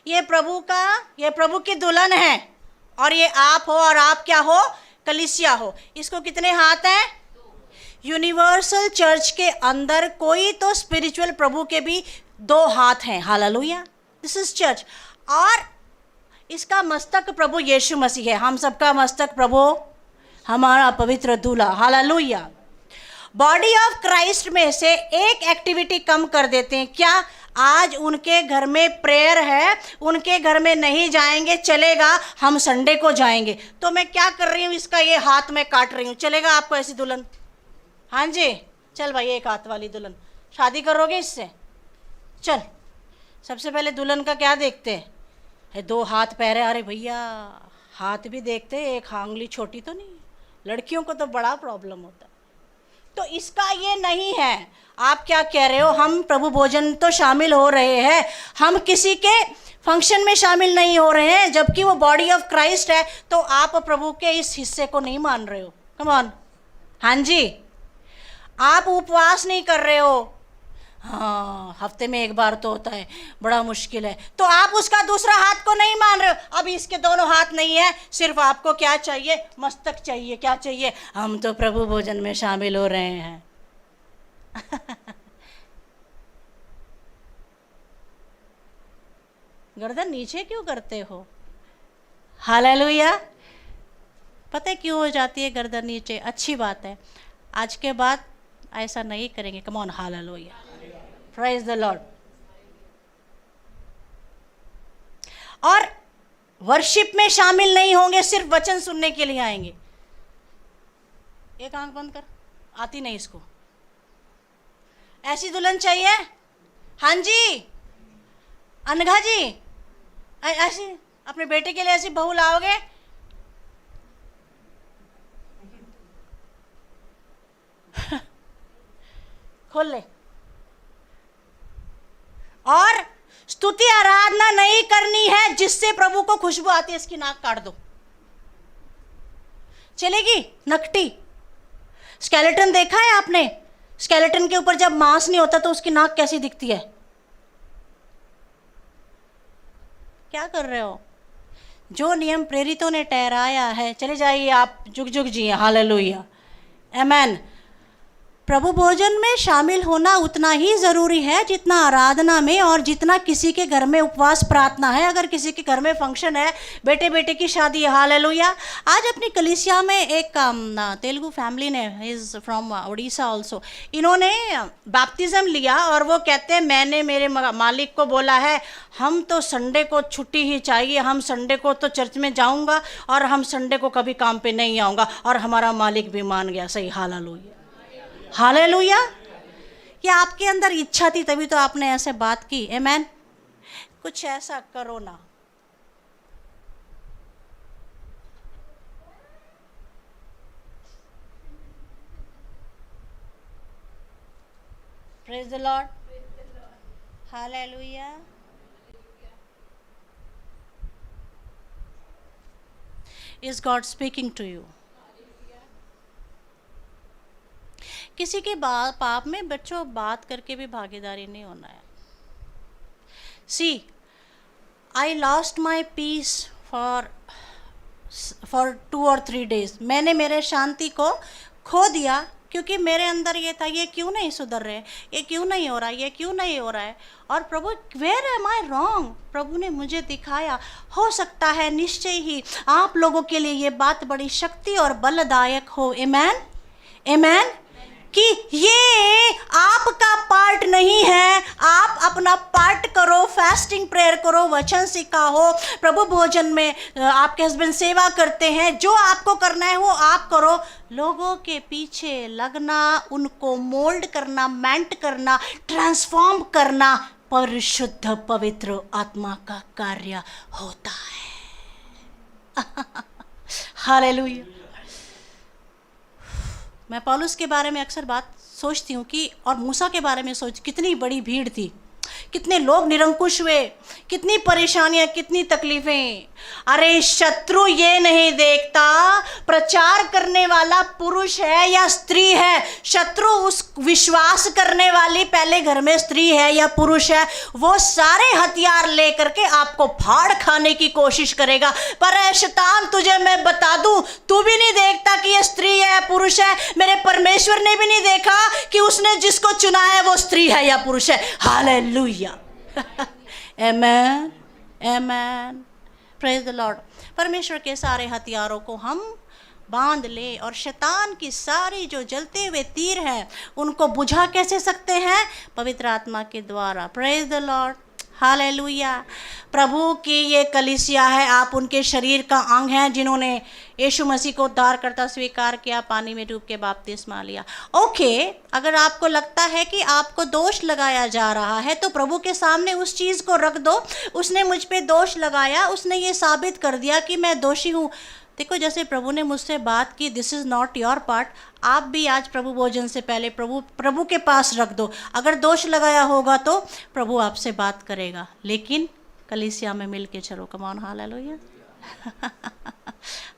ये प्रभु की दुल्हन है, और ये आप हो, और आप क्या हो? कलीसिया हो। इसको कितने हाथ हैं? यूनिवर्सल चर्च के अंदर कोई तो स्पिरिचुअल प्रभु के भी 2 हाथ हैं। Hallelujah, this is church. और इसका मस्तक प्रभु यीशु मसीह है। हम सबका मस्तक प्रभु हमारा पवित्र दूल्हा। हालेलुया। बॉडी ऑफ क्राइस्ट में से एक एक्टिविटी कम कर देते हैं। क्या? आज उनके घर में प्रेयर है, उनके घर में नहीं जाएंगे, चलेगा, हम संडे को जाएंगे। तो मैं क्या कर रही हूँ, इसका ये हाथ में काट रही हूँ। चलेगा आपको ऐसी दुल्हन? हाँ जी, चल भाई एक हाथ वाली दुल्हन, शादी करोगे इससे? चल। सबसे पहले दुल्हन का क्या देखते हैं? है 2 हाथ पैर है। अरे भैया हाथ भी देखते हैं, एक आंगली छोटी तो नहीं। लड़कियों को तो बड़ा प्रॉब्लम होता है। तो इसका ये नहीं है। आप क्या कह रहे हो? हम प्रभु भोजन तो शामिल हो रहे हैं, हम किसी के फंक्शन में शामिल नहीं हो रहे हैं, जबकि वो बॉडी ऑफ क्राइस्ट है। तो आप प्रभु के इस हिस्से को नहीं मान रहे हो। Come on. हाँ जी, आप उपवास नहीं कर रहे हो। हाँ, हफ्ते में 1 बार तो होता है, बड़ा मुश्किल है। तो आप उसका दूसरा हाथ को नहीं मान रहे हो। अब इसके दोनों हाथ नहीं है, सिर्फ आपको क्या चाहिए? मस्तक चाहिए। क्या चाहिए? हम तो प्रभु भोजन में शामिल हो रहे हैं। गर्दन नीचे क्यों करते हो? हालेलुया। पता है क्यों हो जाती है गर्दन नीचे? अच्छी बात है, आज के बाद ऐसा नहीं करेंगे। कम on, hallelujah, praise the Lord. और वर्शिप में शामिल नहीं होंगे, सिर्फ वचन सुनने के लिए आएंगे। एक आंख बंद कर, आती नहीं इसको। ऐसी दुल्हन चाहिए? हाँ जी, अनघा जी, ऐसी अपने बेटे के लिए ऐसी बहू लाओगे? खोल ले। और स्तुति आराधना नहीं करनी है जिससे प्रभु को खुशबू आती है। इसकी नाक काट दो, चलेगी? नकटी स्केलेटन देखा है आपने? स्केलेटन के ऊपर जब मांस नहीं होता तो उसकी नाक कैसी दिखती है? क्या कर रहे हो? जो नियम प्रेरितों ने ठहराया है, चले जाइए आप, जुग जुग जिए। हालेलुया, आमेन। प्रभु भोजन में शामिल होना उतना ही ज़रूरी है जितना आराधना में और जितना किसी के घर में उपवास प्रार्थना है। अगर किसी के घर में फंक्शन है, बेटे बेटे की शादी है, हालेलुया। आज अपनी कलीसिया में एक तेलुगु फैमिली ने, इज़ फ्रॉम उड़ीसा ऑल्सो, इन्होंने बैप्टिज़म लिया और वो कहते हैं मैंने मेरे मालिक को बोला है हम तो संडे को छुट्टी ही चाहिए, हम संडे को तो चर्च में जाऊंगा और हम संडे को कभी काम पे नहीं आऊँगा। और हमारा मालिक भी मान गया। सही, हालेलुया, हालेलुया। ये आपके अंदर इच्छा थी तभी तो आपने ऐसे बात की। आमेन। कुछ ऐसा करो ना। Praise the Lord, hallelujah. Is God speaking to you? किसी के पाप में बच्चों बात करके भी भागीदारी नहीं होना है। See, I lost my peace for 2 or 3 days। मैंने मेरे शांति को खो दिया क्योंकि मेरे अंदर ये था, ये क्यों नहीं सुधर रहे, ये क्यों नहीं हो रहा, ये क्यों नहीं हो रहा है। और प्रभु, वेयर एम आई रॉन्ग? प्रभु ने मुझे दिखाया। हो सकता है निश्चय ही आप लोगों के लिए ये बात बड़ी शक्ति और बलदायक हो। आमेन, आमेन। कि ये आपका पार्ट नहीं है, आप अपना पार्ट करो, फास्टिंग प्रेयर करो, वचन सिखाओ। प्रभु भोजन में आपके हस्बैंड सेवा करते हैं, जो आपको करना है वो आप करो। लोगों के पीछे लगना, उनको मोल्ड करना, मेंट करना, ट्रांसफॉर्म करना परिशुद्ध पवित्र आत्मा का कार्य होता है। हालेलुया। मैं पौलुस के बारे में अक्सर बात सोचती हूँ कि, और मूसा के बारे में कितनी बड़ी भीड़ थी, कितने लोग निरंकुश हुए, कितनी परेशानियां, कितनी तकलीफें। अरे शत्रु ये नहीं देखता प्रचार करने वाला पुरुष है या स्त्री है। शत्रु उस विश्वास करने वाली पहले घर में स्त्री है या पुरुष है, वो सारे हथियार लेकर के आपको फाड़ खाने की कोशिश करेगा। पर शैतान, तुझे मैं बता दूं, तू भी नहीं देखता कि ये स्त्री है या पुरुष है। मेरे परमेश्वर ने भी नहीं देखा कि उसने जिसको चुना है वो स्त्री है या पुरुष है। Hallelujah. Amen, amen. Praise the Lord. परमेश्वर के सारे हथियारों को हम बांध ले और शैतान की सारी जो जलते हुए तीर हैं उनको बुझा कैसे सकते हैं? पवित्र आत्मा के द्वारा। Praise the Lord, hallelujah. प्रभु की ये कलीसिया है, आप उनके शरीर का अंग हैं जिन्होंने यीशु मसीह को उद्धारकर्ता स्वीकार किया, पानी में डूब के बपतिस्मा लिया। ओके, अगर आपको लगता है कि आपको दोष लगाया जा रहा है तो प्रभु के सामने उस चीज़ को रख दो। उसने मुझ पे दोष लगाया, उसने ये साबित कर दिया कि मैं दोषी हूँ। देखो, जैसे प्रभु ने मुझसे बात की, this is not your part, आप भी आज प्रभु भोजन से पहले प्रभु के पास रख दो। अगर दोष लगाया होगा तो प्रभु आपसे बात करेगा, लेकिन कलीसिया में मिल के चलो। Come on, hallelujah,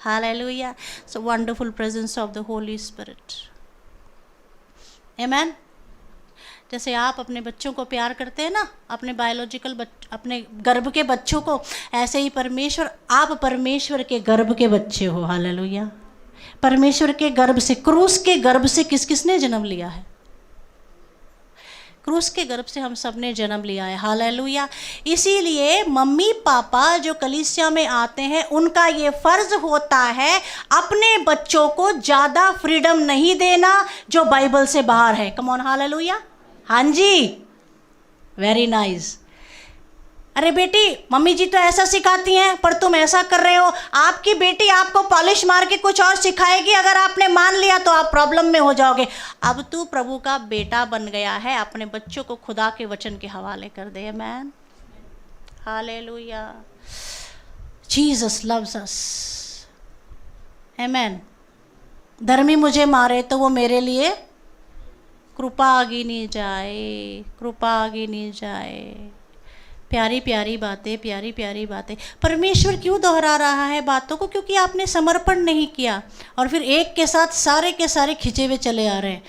hallelujah. So wonderful presence of the holy spirit, amen. जैसे आप अपने बच्चों को प्यार करते हैं ना, अपने बायोलॉजिकल अपने गर्भ के बच्चों को, ऐसे ही परमेश्वर, आप परमेश्वर के गर्भ के बच्चे हो। हालेलुया। परमेश्वर के गर्भ से, क्रूस के गर्भ से किसने जन्म लिया है? क्रूस के गर्भ से हम सब ने जन्म लिया है। हालेलुया। इसीलिए मम्मी पापा जो कलीसिया में आते हैं उनका ये फर्ज होता है अपने बच्चों को ज़्यादा फ्रीडम नहीं देना जो बाइबल से बाहर है। Come on, hallelujah. हाँ जी, वेरी नाइस। अरे बेटी, मम्मी जी तो ऐसा सिखाती हैं पर तुम ऐसा कर रहे हो। आपकी बेटी आपको पॉलिश मार के कुछ और सिखाएगी, अगर आपने मान लिया तो आप प्रॉब्लम में हो जाओगे। अब तू प्रभु का बेटा बन गया है, अपने बच्चों को खुदा के वचन के हवाले कर दे। आमेन, हालेलुया। जीसस लव्स अस, आमेन। धर्मी मुझे मारे तो वो मेरे लिए कृपा गिनी जाए, कृपा गिनी जाए। प्यारी प्यारी बातें, प्यारी प्यारी बातें। परमेश्वर क्यों दोहरा रहा है बातों को? क्योंकि आपने समर्पण नहीं किया और फिर एक के साथ सारे के सारे खिंचे हुए चले आ रहे हैं।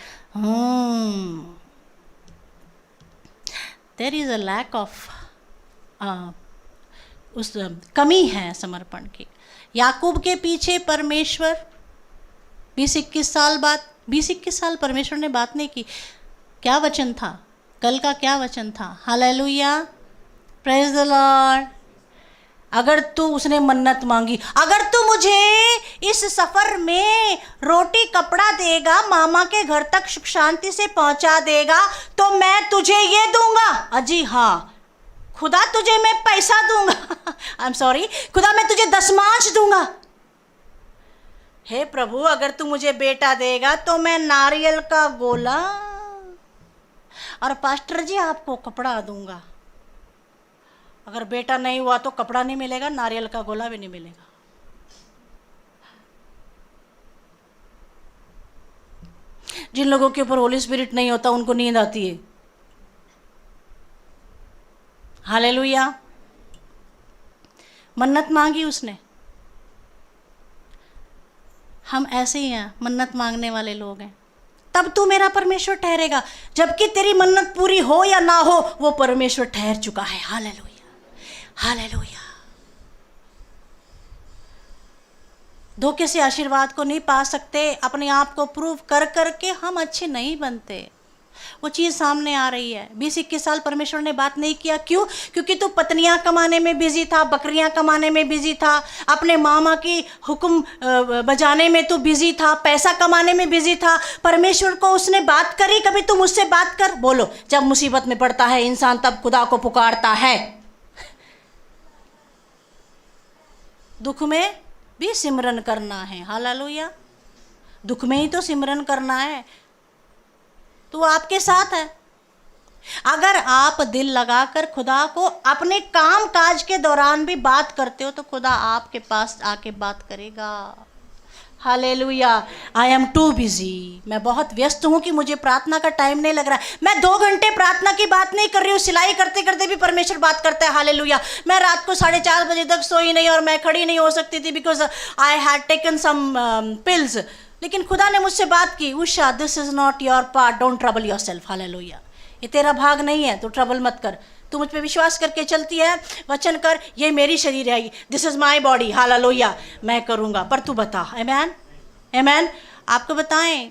There is a lack of, उस कमी है समर्पण की। याकूब के पीछे परमेश्वर 20-21 साल बाद, 20-21 साल परमेश्वर ने बात नहीं की। क्या वचन था? कल का क्या वचन था? Hallelujah, praise the Lord. अगर तू, उसने मन्नत मांगी, अगर तू मुझे इस सफ़र में रोटी कपड़ा देगा, मामा के घर तक सुख शांति से पहुंचा देगा तो मैं तुझे ये दूंगा। अजी हाँ, खुदा तुझे मैं पैसा दूंगा। आई एम सॉरी, खुदा मैं तुझे दशमांश दूंगा। हे प्रभु, अगर तू मुझे बेटा देगा तो मैं नारियल का गोला और पास्टर जी आपको कपड़ा दूंगा। अगर बेटा नहीं हुआ तो कपड़ा नहीं मिलेगा, नारियल का गोला भी नहीं मिलेगा। जिन लोगों के ऊपर होली स्पिरिट नहीं होता उनको नींद आती है। हालेलुया। मन्नत मांगी उसने। हम ऐसे ही हैं, मन्नत मांगने वाले लोग हैं। तब तू मेरा परमेश्वर ठहरेगा, जबकि तेरी मन्नत पूरी हो या ना हो वो परमेश्वर ठहर चुका है। Hallelujah, hallelujah. धोखे से आशीर्वाद को नहीं पा सकते। अपने आप को प्रूव कर करके हम अच्छे नहीं बनते। वो चीज़ सामने आ रही है। 20-21 साल परमेश्वर ने बात नहीं किया। क्यों? क्योंकि तू पत्नियां कमाने में बिजी था, बकरियां कमाने में बिजी था, अपने मामा की हुक्म बजाने में तू बिजी था, पैसा कमाने में बिजी था। परमेश्वर को उसने बात करी, कभी तू मुझसे बात कर। बोलो, जब मुसीबत में पड़ता है इंसान तब खुदा को पुकारता है। दुख में भी सिमरन करना है। हालेलुया। दुख में ही तो सिमरन करना है। तो आपके साथ है। अगर आप दिल लगाकर खुदा को अपने काम काज के दौरान भी बात करते हो तो खुदा आपके पास आके बात करेगा। Hallelujah. I am too busy, मैं बहुत व्यस्त हूँ कि मुझे प्रार्थना का टाइम नहीं लग रहा है। मैं 2 घंटे प्रार्थना की बात नहीं कर रही हूँ, सिलाई करते करते भी परमेश्वर बात करता है। हालेलुया। मैं रात को 4:30 बजे तक सोई नहीं और मैं खड़ी नहीं हो सकती थी because I had taken some pills. लेकिन खुदा ने मुझसे बात की, Usha this is not your part, don't trouble yourself. Hallelujah. ये तेरा भाग नहीं है, तो ट्रबल मत कर। तू मुझ पे विश्वास करके चलती है, वचन कर, ये मेरी शरीर है, this is my body. Hallelujah. मैं करूँगा, पर तू बता। आमेन, आमेन। आपको बताएं,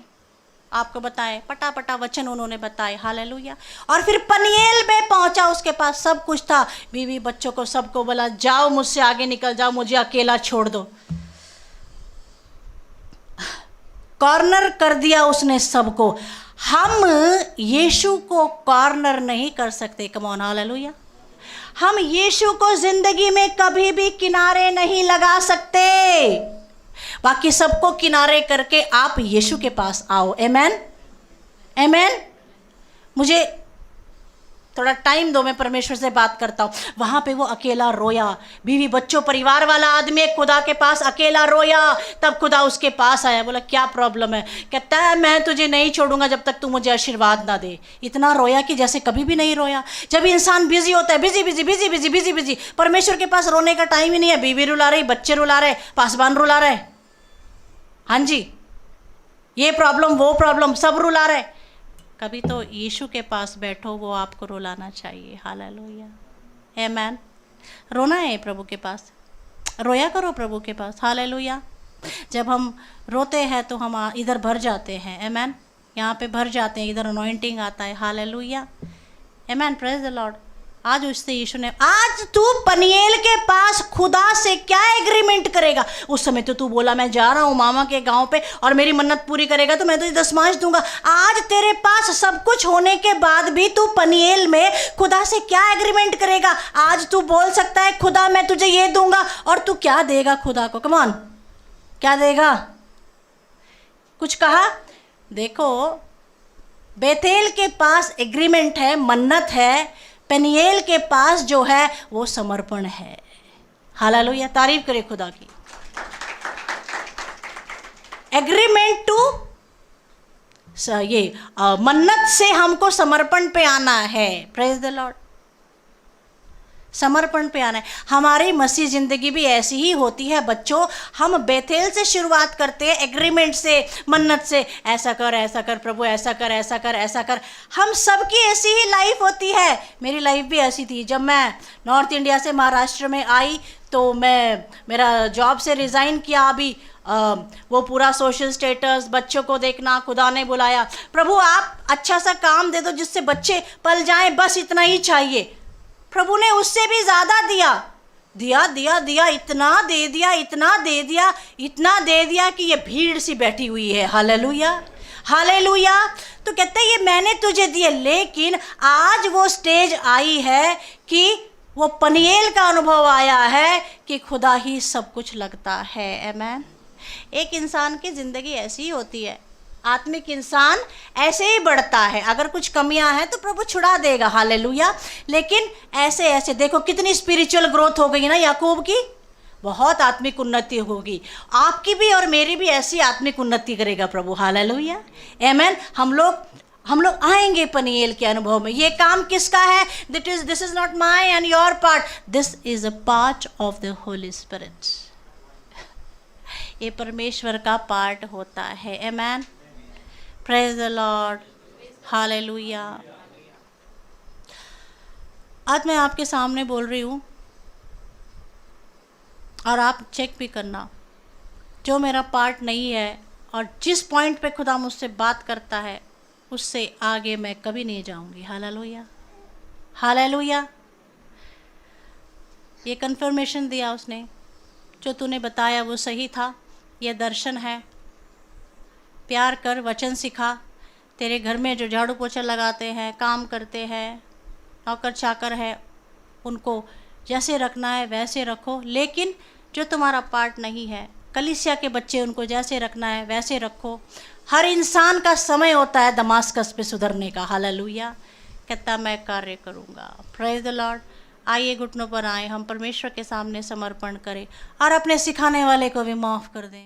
आपको बताए, पटा वचन उन्होंने बताए, हालेलुया। और फिर पनिएल में पहुंचा, उसके पास सब कुछ था, बीवी बच्चों को सबको बोला जाओ मुझसे आगे निकल जाओ, मुझे अकेला छोड़ दो। कॉर्नर कर दिया उसने सबको। हम यीशु को कॉर्नर नहीं कर सकते, कम ऑन, हालेलुया। हम यीशु को जिंदगी में कभी भी किनारे नहीं लगा सकते। बाकी सबको किनारे करके आप यीशु के पास आओ। आमेन, आमेन। मुझे थोड़ा टाइम दो, मैं परमेश्वर से बात करता हूँ। वहाँ पे वो अकेला रोया, बीवी बच्चों परिवार वाला आदमी खुदा के पास अकेला रोया। तब खुदा उसके पास आया, बोला क्या प्रॉब्लम है? कहता है मैं तुझे नहीं छोड़ूंगा जब तक तू मुझे आशीर्वाद ना दे। इतना रोया कि जैसे कभी भी नहीं रोया। जब इंसान बिजी होता है, busy busy busy busy busy busy, परमेश्वर के पास रोने का टाइम ही नहीं है। बीवी रुला रही, बच्चे रुला रहे, पासवान रुला रहे, हाँ जी, ये प्रॉब्लम वो प्रॉब्लम, सब रुला रहे। कभी तो यीशु के पास बैठो, वो आपको रुलाना चाहिए। हालेलुया, आमेन। रोना है प्रभु के पास, रोया करो प्रभु के पास। हालेलुया। जब हम रोते हैं तो हम इधर भर जाते हैं, आमेन। यहाँ पे भर जाते हैं, इधर अनॉइंटिंग आता है। Hallelujah, amen, praise the Lord. आज उससे यीशु ने, आज तू पनिएल के पास खुदा से क्या एग्रीमेंट करेगा? उस समय तो तू बोला मैं जा रहा हूँ मामा के गांव पे और मेरी मन्नत पूरी करेगा तो मैं तुझे दशमांश दूंगा। आज तेरे पास सब कुछ होने के बाद भी तू पनिएल में खुदा से क्या एग्रीमेंट करेगा? आज तू बोल सकता है खुदा मैं तुझे ये दूंगा, और तू क्या देगा खुदा को? कम ऑन, क्या देगा? कुछ कहा? देखो, बेतेल के पास एग्रीमेंट है, मन्नत है। पनिएल के पास जो है वो समर्पण है। हालेलुया, तारीफ करे खुदा की। एग्रीमेंट टू, ये मन्नत से हमको समर्पण पे आना है। प्रेज द लॉर्ड, समर्पण पे आना है। हमारी मसीह जिंदगी भी ऐसी ही होती है बच्चों। हम बेतेल से शुरुआत करते हैं, एग्रीमेंट से, मन्नत से, ऐसा कर प्रभु, ऐसा कर ऐसा कर ऐसा कर। हम सबकी ऐसी ही लाइफ होती है। मेरी लाइफ भी ऐसी थी। जब मैं नॉर्थ इंडिया से महाराष्ट्र में आई तो मैं मेरा जॉब से रिज़ाइन किया। अभी वो पूरा सोशल स्टेटस, बच्चों को देखना, खुदा ने बुलाया, प्रभु आप अच्छा सा काम दे दो जिससे बच्चे पल जाएं, बस इतना ही चाहिए। प्रभु ने उससे भी ज़्यादा दिया, दिया दिया दिया, इतना दे दिया, इतना दे दिया, इतना दे दिया कि ये भीड़ सी बैठी हुई है। Hallelujah, hallelujah. तो कहते हैं ये मैंने तुझे दिए, लेकिन आज वो स्टेज आई है कि वो पनिएल का अनुभव आया है कि खुदा ही सब कुछ लगता है। आमेन। एक इंसान की ज़िंदगी ऐसी ही होती है, आत्मिक इंसान ऐसे ही बढ़ता है। अगर कुछ कमियां हैं तो प्रभु छुड़ा देगा। हालेलुया। लेकिन ऐसे ऐसे देखो कितनी स्पिरिचुअल ग्रोथ हो गई ना याकूब की, बहुत आत्मिक उन्नति होगी। आपकी भी और मेरी भी ऐसी आत्मिक उन्नति करेगा प्रभु। हालेलुया, आमेन। हम लोग आएंगे पनिएल के अनुभव में। ये काम किसका है? This is not my and your part, this is a part of the holy spirit. ये परमेश्वर का पार्ट होता है। आमेन, प्रेज द लॉर्ड, हालेलुया। आज मैं आपके सामने बोल रही हूँ और आप चेक भी करना, जो मेरा पार्ट नहीं है और जिस पॉइंट पे खुदा मुझसे बात करता है उससे आगे मैं कभी नहीं जाऊंगी। Hallelujah, hallelujah. ये कन्फर्मेशन दिया उसने, जो तूने बताया वो सही था, ये दर्शन है। प्यार कर, वचन सिखा। तेरे घर में जो झाड़ू पोछा लगाते हैं, काम करते हैं, नौकर चाकर है, उनको जैसे रखना है वैसे रखो। लेकिन जो तुम्हारा पार्ट नहीं है, कलीसिया के बच्चे, उनको जैसे रखना है वैसे रखो। हर इंसान का समय होता है दमास्कस पे सुधरने का। हालेलुया। कहता मैं कार्य करूँगा। Praise the Lord. आइए घुटनों पर आए, हम परमेश्वर के सामने समर्पण करें और अपने सिखाने वाले को भी माफ़ कर दें।